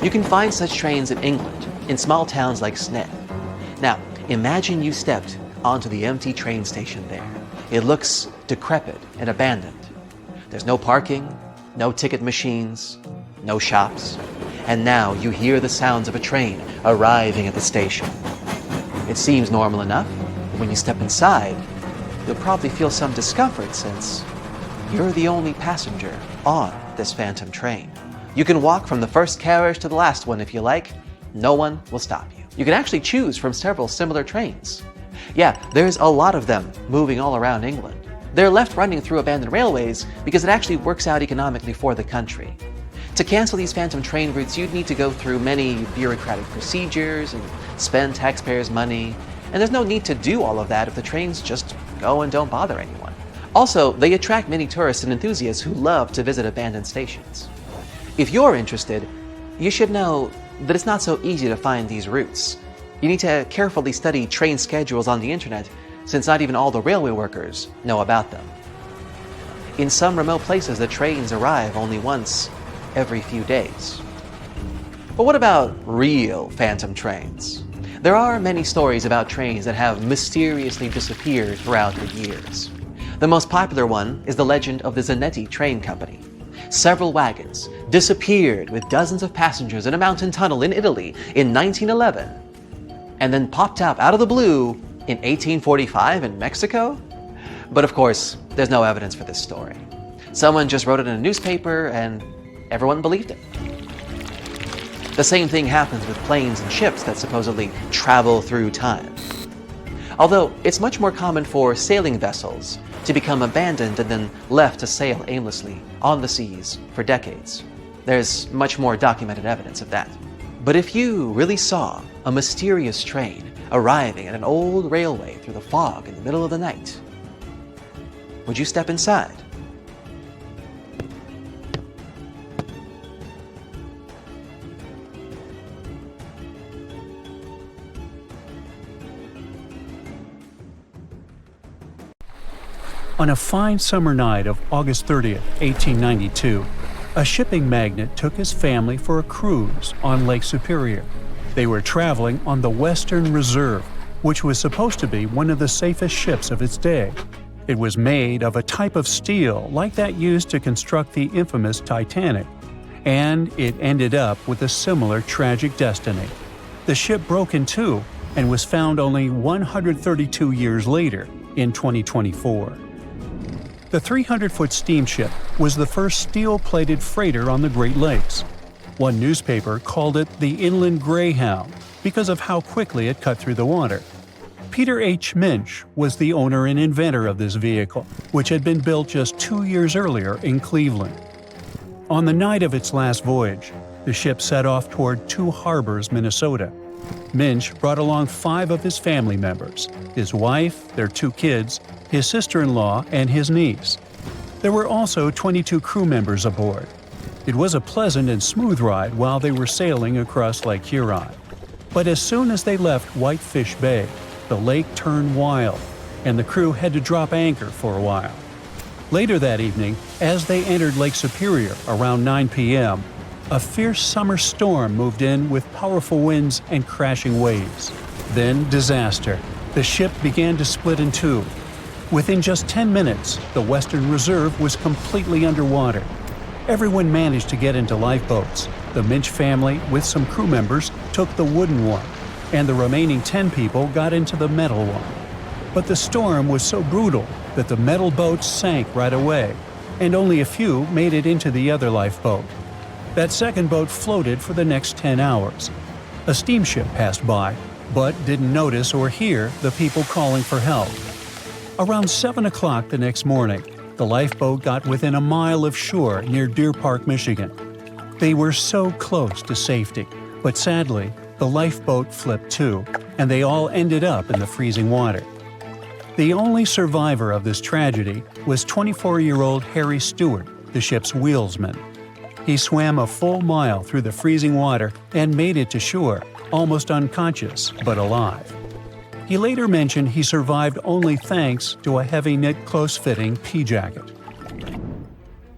[SPEAKER 4] You can find such trains in England, in small towns like Sneyd. Now, imagine you stepped onto the empty train station there. It looks decrepit and abandoned. There's no parking, no ticket machines, no shops. And now you hear the sounds of a train arriving at the station. It seems normal enough, but when you step inside, you'll probably feel some discomfort since you're the only passenger on this phantom train. You can walk from the first carriage to the last one if you like. No one will stop you. You can actually choose from several similar trains. Yeah, there's a lot of them moving all around England. They're left running through abandoned railways because it actually works out economically for the country. To cancel these phantom train routes, you'd need to go through many bureaucratic procedures and spend taxpayers' money. And there's no need to do all of that if the trains just go and don't bother anyone. Also, they attract many tourists and enthusiasts who love to visit abandoned stations. If you're interested, you should know that it's not so easy to find these routes. You need to carefully study train schedules on the internet, since not even all the railway workers know about them. In some remote places, the trains arrive only once every few days. But what about real phantom trains? There are many stories about trains that have mysteriously disappeared throughout the years. The most popular one is the legend of the Zanetti Train Company. Several wagons disappeared with dozens of passengers in a mountain tunnel in Italy in 1911, and then popped up out of the blue in 1845 in Mexico? But of course, there's no evidence for this story. Someone just wrote it in a newspaper and everyone believed it. The same thing happens with planes and ships that supposedly travel through time. Although it's much more common for sailing vessels to become abandoned and then left to sail aimlessly on the seas for decades. There's much more documented evidence of that. But if you really saw a mysterious train arriving at an old railway through the fog in the middle of the night, would you step inside?
[SPEAKER 2] On a fine summer night of August 30th, 1892, a shipping magnate took his family for a cruise on Lake Superior. They were traveling on the Western Reserve, which was supposed to be one of the safest ships of its day. It was made of a type of steel like that used to construct the infamous Titanic, and it ended up with a similar tragic destiny. The ship broke in two and was found only 132 years later, in 2024. The 300-foot steamship was the first steel-plated freighter on the Great Lakes. One newspaper called it the Inland Greyhound because of how quickly it cut through the water. Peter H. Minch was the owner and inventor of this vehicle, which had been built just 2 years earlier in Cleveland. On the night of its last voyage, the ship set off toward Two Harbors, Minnesota. Minch brought along 5 of his family members: his wife, their 2 kids, his sister-in-law, and his niece. There were also 22 crew members aboard. It was a pleasant and smooth ride while they were sailing across Lake Huron. But as soon as they left Whitefish Bay, the lake turned wild, and the crew had to drop anchor for a while. Later that evening, as they entered Lake Superior around 9 p.m., a fierce summer storm moved in with powerful winds and crashing waves. Then disaster. The ship began to split in two. Within just 10 minutes, the Western Reserve was completely underwater. Everyone managed to get into lifeboats. The Minch family, with some crew members, took the wooden one, and the remaining 10 people got into the metal one. But the storm was so brutal that the metal boats sank right away, and only a few made it into the other lifeboat. That second boat floated for the next 10 hours. A steamship passed by, but didn't notice or hear the people calling for help. Around 7 o'clock the next morning, the lifeboat got within a mile of shore near Deer Park, Michigan. They were so close to safety, but sadly, the lifeboat flipped too, and they all ended up in the freezing water. The only survivor of this tragedy was 24-year-old Harry Stewart, the ship's wheelsman. He swam a full mile through the freezing water and made it to shore, almost unconscious but alive. He later mentioned he survived only thanks to a heavy-knit, close-fitting pea jacket.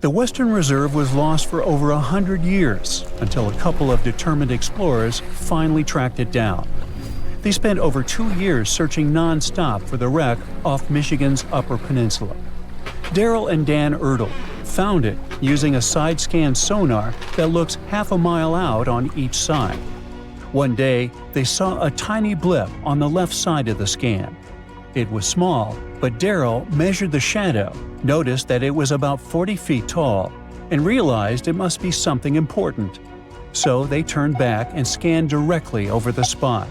[SPEAKER 2] The Western Reserve was lost for over 100 years until a couple of determined explorers finally tracked it down. They spent over 2 years searching non-stop for the wreck off Michigan's Upper Peninsula. Daryl and Dan Ertl found it using a side-scan sonar that looks half a mile out on each side. One day, they saw a tiny blip on the left side of the scan. It was small, but Daryl measured the shadow, noticed that it was about 40 feet tall, and realized it must be something important. So they turned back and scanned directly over the spot.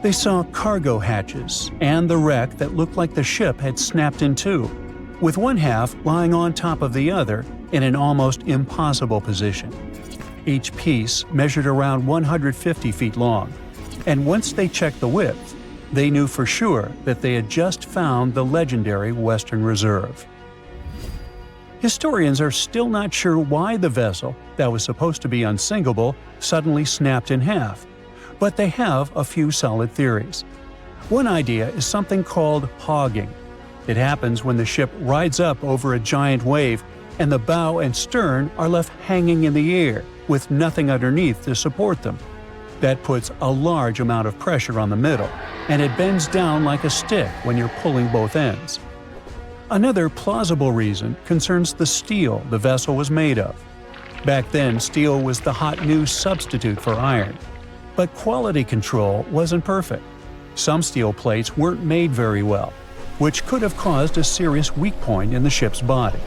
[SPEAKER 2] They saw cargo hatches and the wreck that looked like the ship had snapped in two, with one half lying on top of the other in an almost impossible position. Each piece measured around 150 feet long, and once they checked the width, they knew for sure that they had just found the legendary Western Reserve. Historians are still not sure why the vessel, that was supposed to be unsinkable, suddenly snapped in half, but they have a few solid theories. One idea is something called hogging. It happens when the ship rides up over a giant wave and the bow and stern are left hanging in the air with nothing underneath to support them. That puts a large amount of pressure on the middle, and it bends down like a stick when you're pulling both ends. Another plausible reason concerns the steel the vessel was made of. Back then, steel was the hot new substitute for iron. But quality control wasn't perfect. Some steel plates weren't made very well, which could have caused a serious weak point in the ship's body.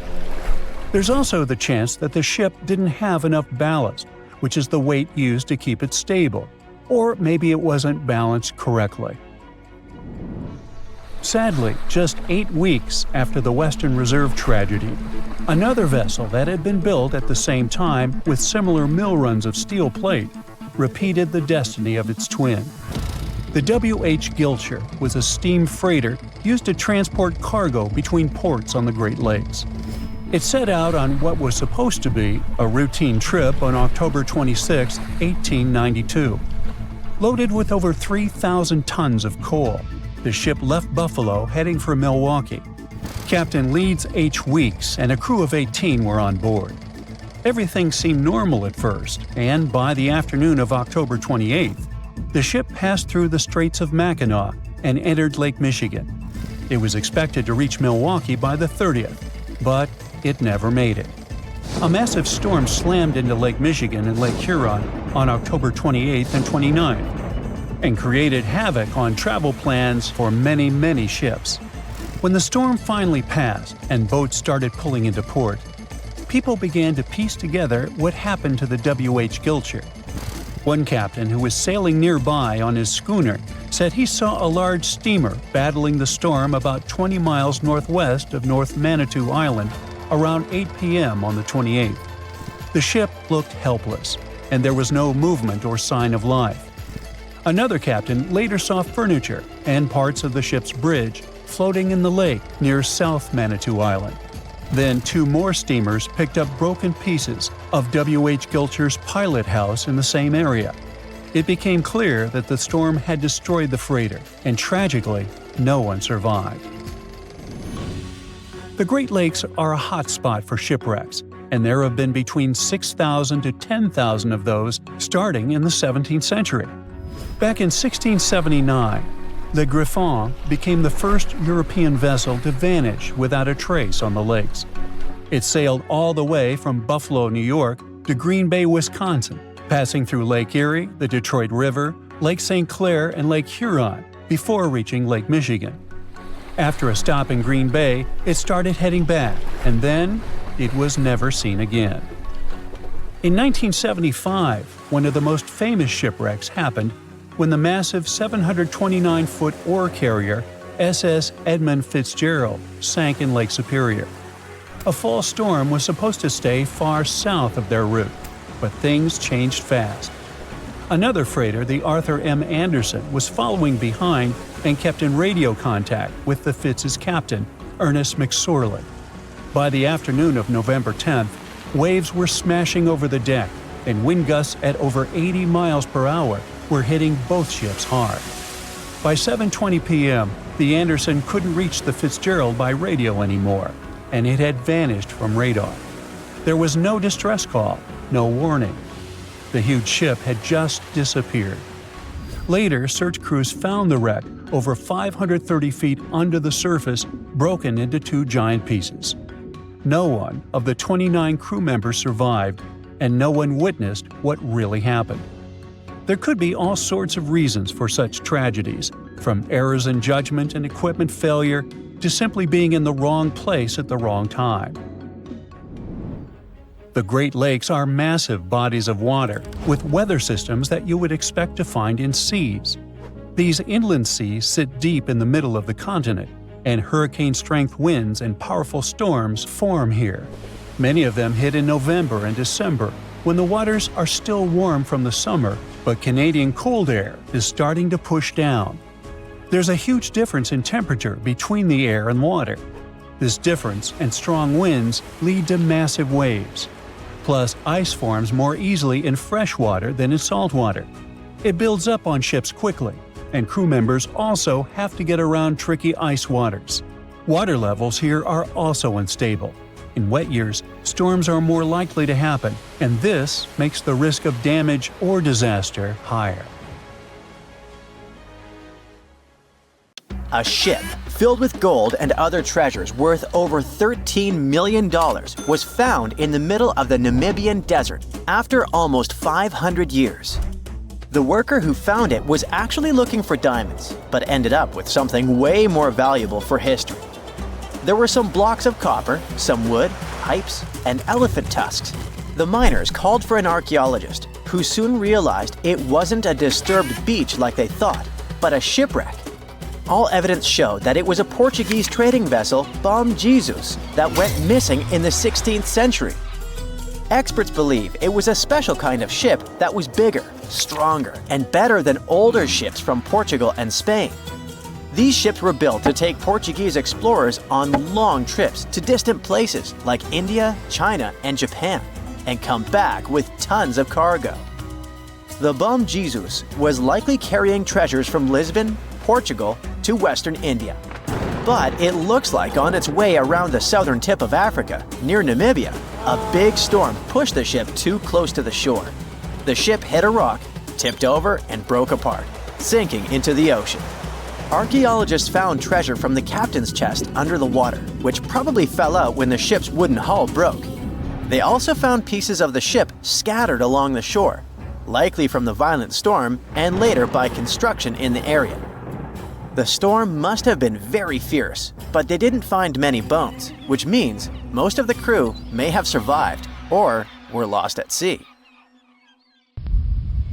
[SPEAKER 2] There's also the chance that the ship didn't have enough ballast, which is the weight used to keep it stable, or maybe it wasn't balanced correctly. Sadly, just 8 weeks after the Western Reserve tragedy, another vessel that had been built at the same time with similar mill runs of steel plate repeated the destiny of its twin. The W.H. Gilcher was a steam freighter used to transport cargo between ports on the Great Lakes. It set out on what was supposed to be a routine trip on October 26, 1892. Loaded with over 3,000 tons of coal, the ship left Buffalo heading for Milwaukee. Captain Leeds H. Weeks and a crew of 18 were on board. Everything seemed normal at first, and by the afternoon of October 28th, the ship passed through the Straits of Mackinac and entered Lake Michigan. It was expected to reach Milwaukee by the 30th, but it never made it. A massive storm slammed into Lake Michigan and Lake Huron on October 28th and 29th, and created havoc on travel plans for many, many ships. When the storm finally passed and boats started pulling into port, people began to piece together what happened to the W.H. Gilcher. One captain who was sailing nearby on his schooner said he saw a large steamer battling the storm about 20 miles northwest of North Manitou Island around 8 p.m. on the 28th. The ship looked helpless, and there was no movement or sign of life. Another captain later saw furniture and parts of the ship's bridge floating in the lake near South Manitou Island. Then 2 more steamers picked up broken pieces of W.H. Gilcher's pilot house in the same area. It became clear that the storm had destroyed the freighter, and tragically, no one survived. The Great Lakes are a hot spot for shipwrecks, and there have been between 6,000 to 10,000 of those starting in the 17th century. Back in 1679, the Griffon became the first European vessel to vanish without a trace on the lakes. It sailed all the way from Buffalo, New York, to Green Bay, Wisconsin, passing through Lake Erie, the Detroit River, Lake St. Clair, and Lake Huron before reaching Lake Michigan. After a stop in Green Bay, it started heading back, and then it was never seen again. In 1975, one of the most famous shipwrecks happened when the massive 729-foot ore carrier SS Edmund Fitzgerald sank in Lake Superior. A fall storm was supposed to stay far south of their route, but things changed fast. Another freighter, the Arthur M. Anderson, was following behind and kept in radio contact with the Fitz's captain, Ernest McSorley. By the afternoon of November 10th, waves were smashing over the deck, and wind gusts at over 80 miles per hour were hitting both ships hard. By 7:20 p.m., the Anderson couldn't reach the Fitzgerald by radio anymore, and it had vanished from radar. There was no distress call, no warning. The huge ship had just disappeared. Later, search crews found the wreck over 530 feet under the surface, broken into two giant pieces. No one of the 29 crew members survived, and no one witnessed what really happened. There could be all sorts of reasons for such tragedies, from errors in judgment and equipment failure to simply being in the wrong place at the wrong time. The Great Lakes are massive bodies of water, with weather systems that you would expect to find in seas. These inland seas sit deep in the middle of the continent, and hurricane-strength winds and powerful storms form here. Many of them hit in November and December, when the waters are still warm from the summer, but Canadian cold air is starting to push down. There's a huge difference in temperature between the air and water. This difference and strong winds lead to massive waves. Plus, ice forms more easily in fresh water than in salt water. It builds up on ships quickly, and crew members also have to get around tricky ice waters. Water levels here are also unstable. In wet years, storms are more likely to happen, and this makes the risk of damage or disaster higher.
[SPEAKER 5] A ship filled with gold and other treasures worth over $13 million was found in the middle of the Namibian desert after almost 500 years. The worker who found it was actually looking for diamonds, but ended up with something way more valuable for history. There were some blocks of copper, some wood, pipes, and elephant tusks. The miners called for an archaeologist, who soon realized it wasn't a disturbed beach like they thought, but a shipwreck. All evidence showed that it was a Portuguese trading vessel, Bom Jesus, that went missing in the 16th century. Experts believe it was a special kind of ship that was bigger, stronger, and better than older ships from Portugal and Spain. These ships were built to take Portuguese explorers on long trips to distant places like India, China, and Japan, and come back with tons of cargo. The Bom Jesus was likely carrying treasures from Lisbon, Portugal, to Western India. But it looks like on its way around the southern tip of Africa, near Namibia, a big storm pushed the ship too close to the shore. The ship hit a rock, tipped over, and broke apart, sinking into the ocean. Archaeologists found treasure from the captain's chest under the water, which probably fell out when the ship's wooden hull broke. They also found pieces of the ship scattered along the shore, likely from the violent storm and later by construction in the area. The storm must have been very fierce, but they didn't find many bones, which means most of the crew may have survived or were lost at sea.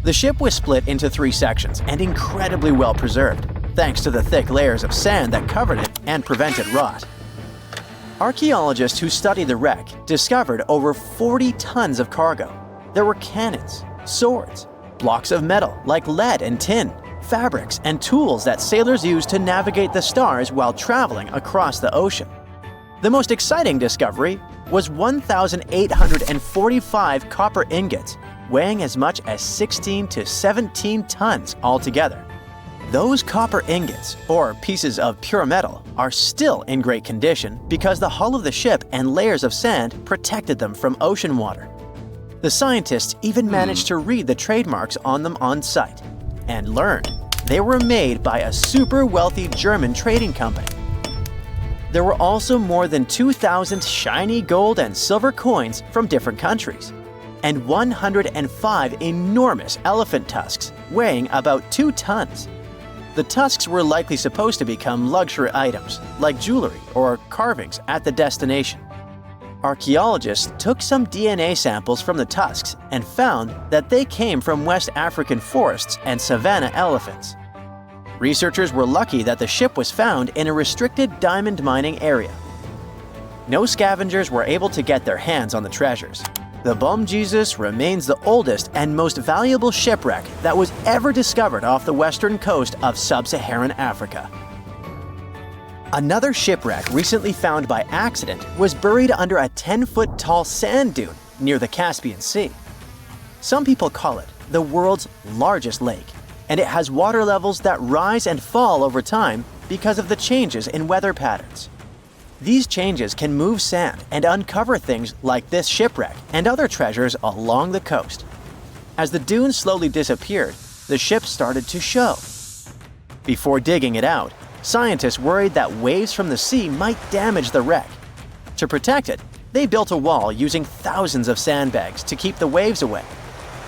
[SPEAKER 5] The ship was split into 3 sections and incredibly well preserved, thanks to the thick layers of sand that covered it and prevented rot. Archaeologists who studied the wreck discovered over 40 tons of cargo. There were cannons, swords, blocks of metal like lead and tin, fabrics, and tools that sailors used to navigate the stars while traveling across the ocean. The most exciting discovery was 1,845 copper ingots, weighing as much as 16 to 17 tons altogether. Those copper ingots, or pieces of pure metal, are still in great condition because the hull of the ship and layers of sand protected them from ocean water. The scientists even managed to read the trademarks on them on site and learned they were made by a super wealthy German trading company. There were also more than 2,000 shiny gold and silver coins from different countries, and 105 enormous elephant tusks weighing about 2 tons. The tusks were likely supposed to become luxury items, like jewelry or carvings at the destination. Archaeologists took some DNA samples from the tusks and found that they came from West African forests and savanna elephants. Researchers were lucky that the ship was found in a restricted diamond mining area. No scavengers were able to get their hands on the treasures. The Bom Jesus remains the oldest and most valuable shipwreck that was ever discovered off the western coast of sub-Saharan Africa. Another shipwreck recently found by accident was buried under a 10-foot tall sand dune near the Caspian Sea. Some people call it the world's largest lake, and it has water levels that rise and fall over time because of the changes in weather patterns. These changes can move sand and uncover things like this shipwreck and other treasures along the coast. As the dune slowly disappeared, the ship started to show. Before digging it out, scientists worried that waves from the sea might damage the wreck. To protect it, they built a wall using thousands of sandbags to keep the waves away.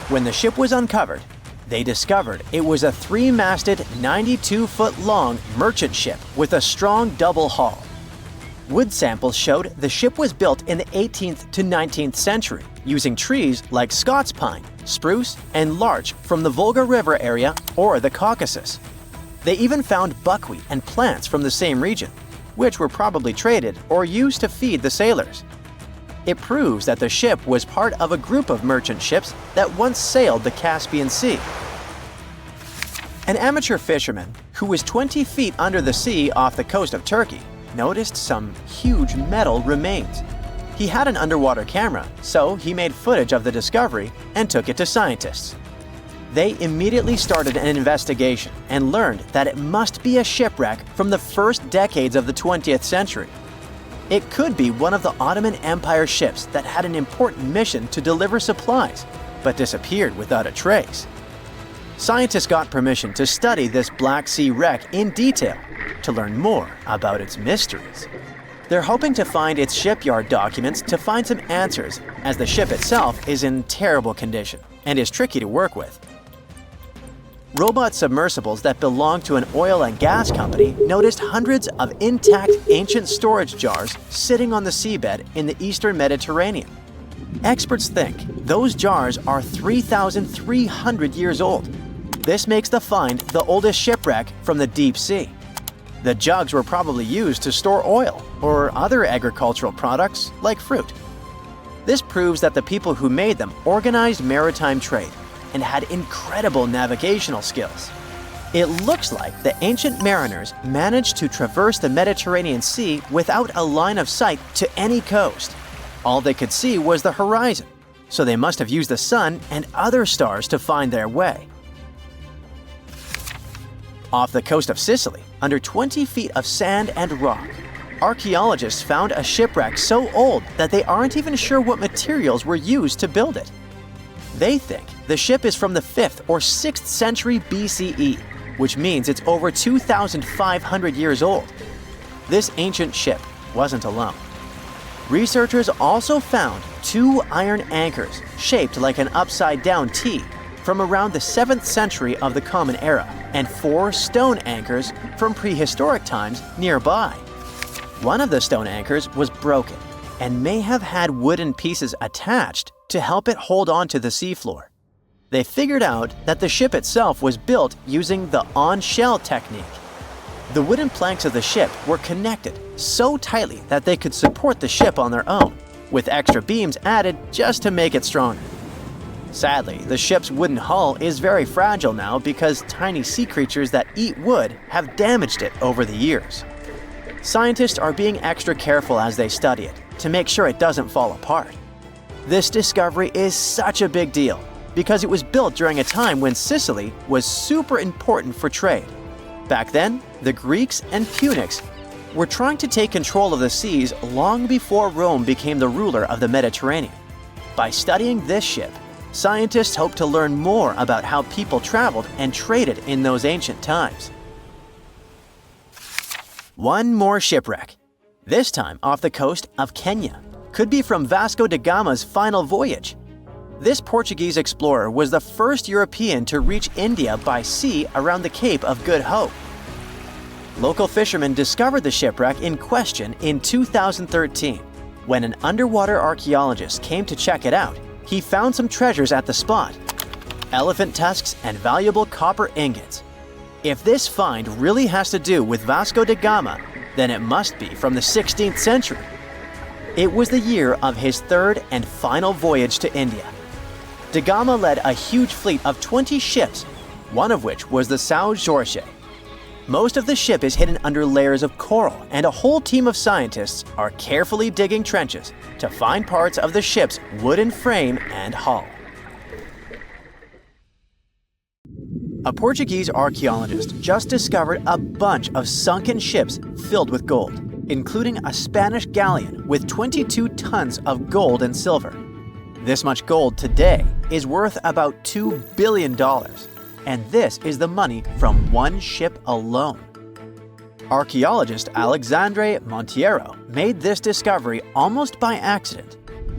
[SPEAKER 5] When the ship was uncovered, they discovered it was a 3-masted, 92-foot-long merchant ship with a strong double hull. Wood samples showed the ship was built in the 18th to 19th century using trees like Scots pine, spruce, and larch from the Volga River area or the Caucasus. They even found buckwheat and plants from the same region, which were probably traded or used to feed the sailors. It proves that the ship was part of a group of merchant ships that once sailed the Caspian Sea. An amateur fisherman who was 20 feet under the sea off the coast of Turkey noticed some huge metal remains. He had an underwater camera, so he made footage of the discovery and took it to scientists. They immediately started an investigation and learned that it must be a shipwreck from the first decades of the 20th century. It could be one of the Ottoman Empire ships that had an important mission to deliver supplies, but disappeared without a trace. Scientists got permission to study this Black Sea wreck in detail to learn more about its mysteries. They're hoping to find its shipyard documents to find some answers, as the ship itself is in terrible condition and is tricky to work with. Robot submersibles that belong to an oil and gas company noticed hundreds of intact ancient storage jars sitting on the seabed in the eastern Mediterranean. Experts think those jars are 3,300 years old. This makes the find the oldest shipwreck from the deep sea. The jugs were probably used to store oil or other agricultural products like fruit. This proves that the people who made them organized maritime trade and had incredible navigational skills. It looks like the ancient mariners managed to traverse the Mediterranean Sea without a line of sight to any coast. All they could see was the horizon, so they must have used the sun and other stars to find their way. Off the coast of Sicily, under 20 feet of sand and rock, archaeologists found a shipwreck so old that they aren't even sure what materials were used to build it. They think the ship is from the 5th or 6th century BCE, which means it's over 2,500 years old. This ancient ship wasn't alone. Researchers also found 2 iron anchors shaped like an upside-down T from around the 7th century of the Common Era, and 4 stone anchors from prehistoric times nearby. One of the stone anchors was broken and may have had wooden pieces attached to help it hold on to the seafloor. They figured out that the ship itself was built using the on-shell technique. The wooden planks of the ship were connected so tightly that they could support the ship on their own, with extra beams added just to make it stronger. Sadly, the ship's wooden hull is very fragile now because tiny sea creatures that eat wood have damaged it over the years. Scientists are being extra careful as they study it to make sure it doesn't fall apart. This discovery is such a big deal, because it was built during a time when Sicily was super important for trade. Back then, the Greeks and Punics were trying to take control of the seas long before Rome became the ruler of the Mediterranean. By studying this ship, scientists hope to learn more about how people traveled and traded in those ancient times. One more shipwreck, this time off the coast of Kenya. Could be from Vasco da Gama's final voyage. This Portuguese explorer was the first European to reach India by sea around the Cape of Good Hope. Local fishermen discovered the shipwreck in question in 2013. When an underwater archaeologist came to check it out, he found some treasures at the spot: elephant tusks and valuable copper ingots. If this find really has to do with Vasco da Gama, then it must be from the 16th century. It was the year of his third and final voyage to India. Da Gama led a huge fleet of 20 ships, one of which was the São Jorge. Most of the ship is hidden under layers of coral, and a whole team of scientists are carefully digging trenches to find parts of the ship's wooden frame and hull. A Portuguese archaeologist just discovered a bunch of sunken ships filled with gold, including a Spanish galleon with 22 tons of gold and silver. This much gold today is worth about $2 billion, and this is the money from one ship alone. Archaeologist Alexandre Monteiro made this discovery almost by accident.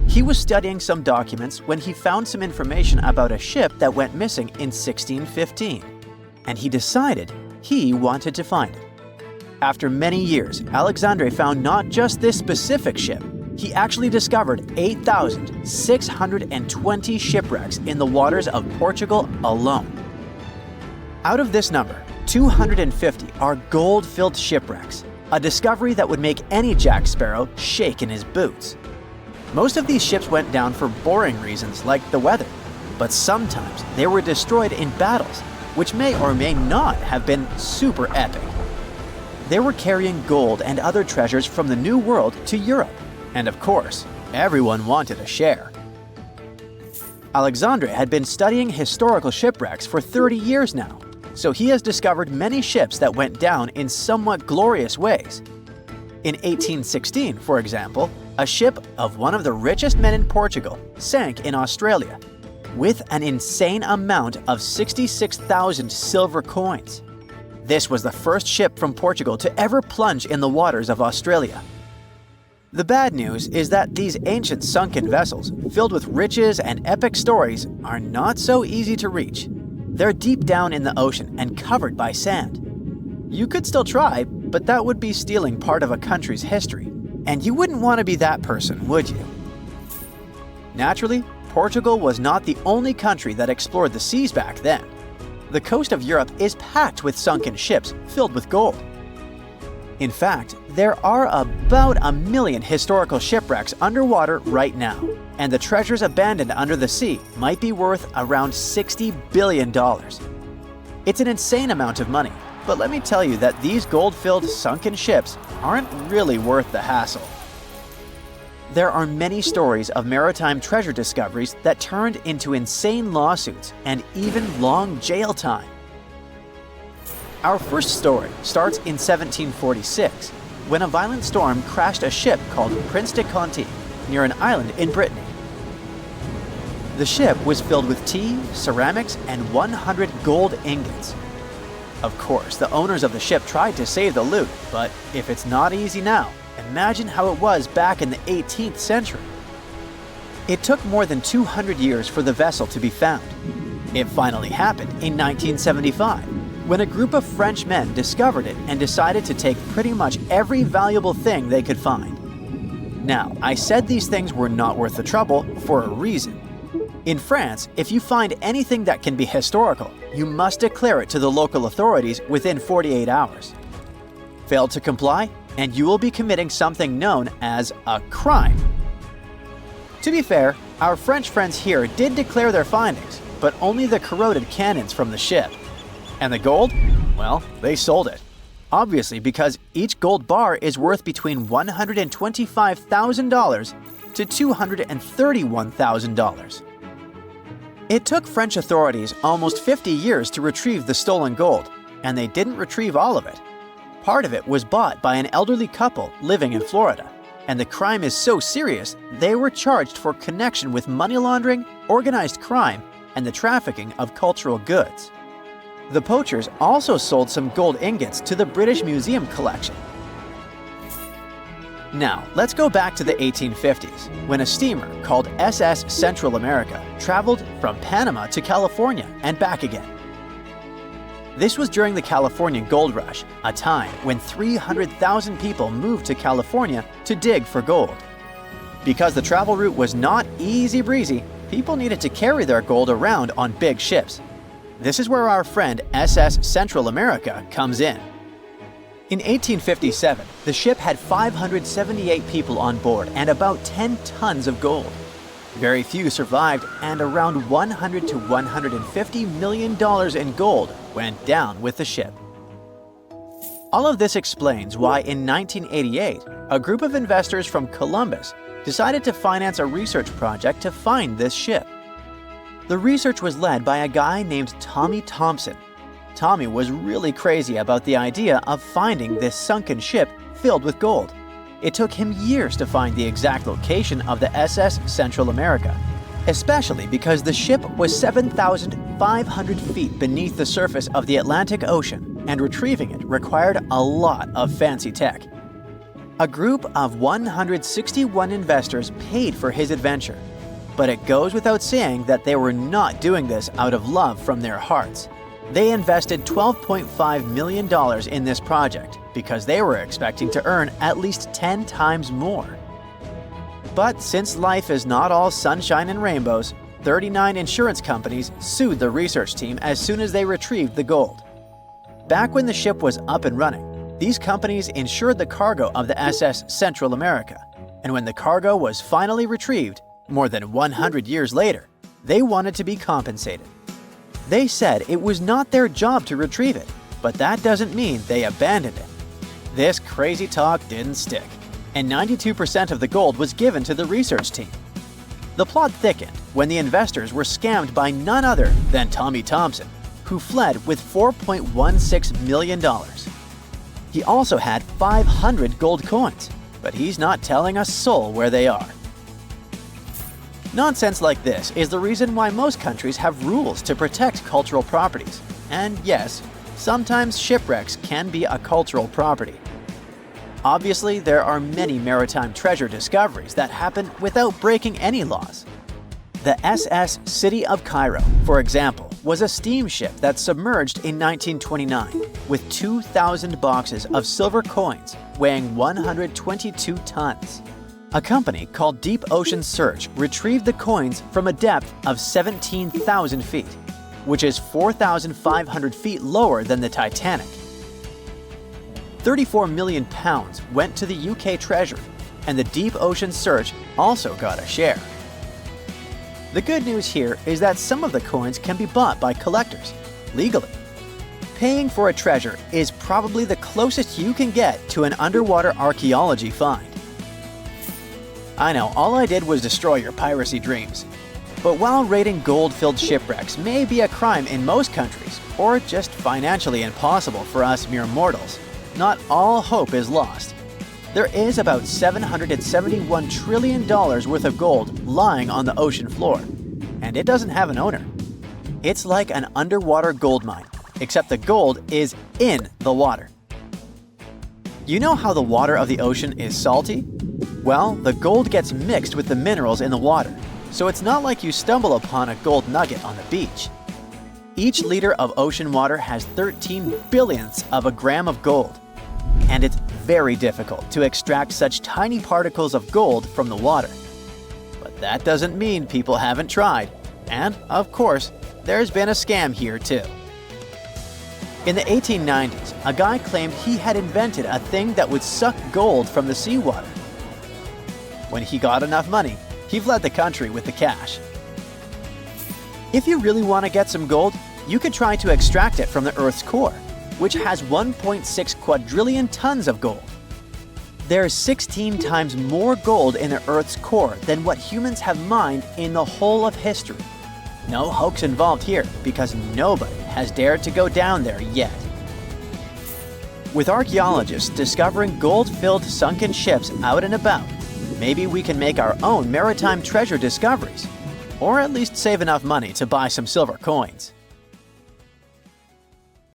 [SPEAKER 5] He was studying some documents when he found some information about a ship that went missing in 1615, and he decided he wanted to find it. After many years, Alexandre found not just this specific ship, he actually discovered 8,620 shipwrecks in the waters of Portugal alone. Out of this number, 250 are gold-filled shipwrecks, a discovery that would make any Jack Sparrow shake in his boots. Most of these ships went down for boring reasons like the weather, but sometimes they were destroyed in battles, which may or may not have been super epic. They were carrying gold and other treasures from the New World to Europe, and of course, everyone wanted a share. Alexandre had been studying historical shipwrecks for 30 years now, so he has discovered many ships that went down in somewhat glorious ways. In 1816, for example, a ship of one of the richest men in Portugal sank in Australia with an insane amount of 66,000 silver coins. This was the first ship from Portugal to ever plunge in the waters of Australia. The bad news is that these ancient sunken vessels, filled with riches and epic stories, are not so easy to reach. They're deep down in the ocean and covered by sand. You could still try, but that would be stealing part of a country's history. And you wouldn't want to be that person, would you? Naturally, Portugal was not the only country that explored the seas back then. The coast of Europe is packed with sunken ships filled with gold. In fact, there are about 1 million historical shipwrecks underwater right now, and the treasures abandoned under the sea might be worth around $60 billion. It's an insane amount of money, but let me tell you that these gold-filled sunken ships aren't really worth the hassle. There are many stories of maritime treasure discoveries that turned into insane lawsuits and even long jail time. Our first story starts in 1746, when a violent storm crashed a ship called Prince de Conti near an island in Brittany. The ship was filled with tea, ceramics, and 100 gold ingots. Of course, the owners of the ship tried to save the loot, but if it's not easy now, imagine how it was back in the 18th century. It took more than 200 years for the vessel to be found. It finally happened in 1975, when a group of French men discovered it and decided to take pretty much every valuable thing they could find. Now, I said these things were not worth the trouble for a reason. In France, if you find anything that can be historical, you must declare it to the local authorities within 48 hours. Fail to comply, and you will be committing something known as a crime. To be fair, our French friends here did declare their findings, but only the corroded cannons from the ship. And the gold? Well, they sold it. Obviously, because each gold bar is worth between $125,000 to $231,000. It took French authorities almost 50 years to retrieve the stolen gold, and they didn't retrieve all of it. Part of it was bought by an elderly couple living in Florida, and the crime is so serious they were charged for connection with money laundering, organized crime, and the trafficking of cultural goods. The poachers also sold some gold ingots to the British Museum collection. Now, let's go back to the 1850s, when a steamer called SS Central America traveled from Panama to California and back again. This was during the California Gold Rush, a time when 300,000 people moved to California to dig for gold. Because the travel route was not easy breezy, people needed to carry their gold around on big ships. This is where our friend SS Central America comes in. In 1857, the ship had 578 people on board and about 10 tons of gold. Very few survived, and around $100 to $150 million in gold went down with the ship. All of this explains why in 1988, a group of investors from Columbus decided to finance a research project to find this ship. The research was led by a guy named Tommy Thompson. Tommy was really crazy about the idea of finding this sunken ship filled with gold. It took him years to find the exact location of the SS Central America, especially because the ship was 7,500 feet beneath the surface of the Atlantic Ocean, and retrieving it required a lot of fancy tech. A group of 161 investors paid for his adventure, but it goes without saying that they were not doing this out of love from their hearts. They invested $12.5 million in this project because they were expecting to earn at least 10 times more. But since life is not all sunshine and rainbows, 39 insurance companies sued the research team as soon as they retrieved the gold. Back when the ship was up and running, these companies insured the cargo of the SS Central America, and when the cargo was finally retrieved, more than 100 years later, they wanted to be compensated. They said it was not their job to retrieve it, but that doesn't mean they abandoned it. This crazy talk didn't stick, and 92% of the gold was given to the research team. The plot thickened when the investors were scammed by none other than Tommy Thompson, who fled with $4.16 million. He also had 500 gold coins, but he's not telling a soul where they are. Nonsense like this is the reason why most countries have rules to protect cultural properties. And yes, sometimes shipwrecks can be a cultural property. Obviously, there are many maritime treasure discoveries that happen without breaking any laws. The SS City of Cairo, for example, was a steamship that submerged in 1929 with 2,000 boxes of silver coins weighing 122 tons. A company called Deep Ocean Search retrieved the coins from a depth of 17,000 feet, which is 4,500 feet lower than the Titanic. 34 million pounds went to the UK Treasury, and the Deep Ocean Search also got a share. The good news here is that some of the coins can be bought by collectors, legally. Paying for a treasure is probably the closest you can get to an underwater archaeology find. I know, all I did was destroy your piracy dreams. But while raiding gold-filled shipwrecks may be a crime in most countries, or just financially impossible for us mere mortals, not all hope is lost. There is about $771 trillion worth of gold lying on the ocean floor, and it doesn't have an owner. It's like an underwater gold mine, except the gold is in the water. You know how the water of the ocean is salty? Well, the gold gets mixed with the minerals in the water, so it's not like you stumble upon a gold nugget on the beach. Each liter of ocean water has 13 billionths of a gram of gold, and it's very difficult to extract such tiny particles of gold from the water. But that doesn't mean people haven't tried, and, of course, there's been a scam here too. In the 1890s, a guy claimed he had invented a thing that would suck gold from the seawater. When he got enough money, he fled the country with the cash. If you really want to get some gold, you could try to extract it from the Earth's core, which has 1.6 quadrillion tons of gold. There's 16 times more gold in the Earth's core than what humans have mined in the whole of history. No hoax involved here because nobody has dared to go down there yet. With archaeologists discovering gold-filled sunken ships out and about, maybe we can make our own maritime treasure discoveries, or at least save enough money to buy some silver coins.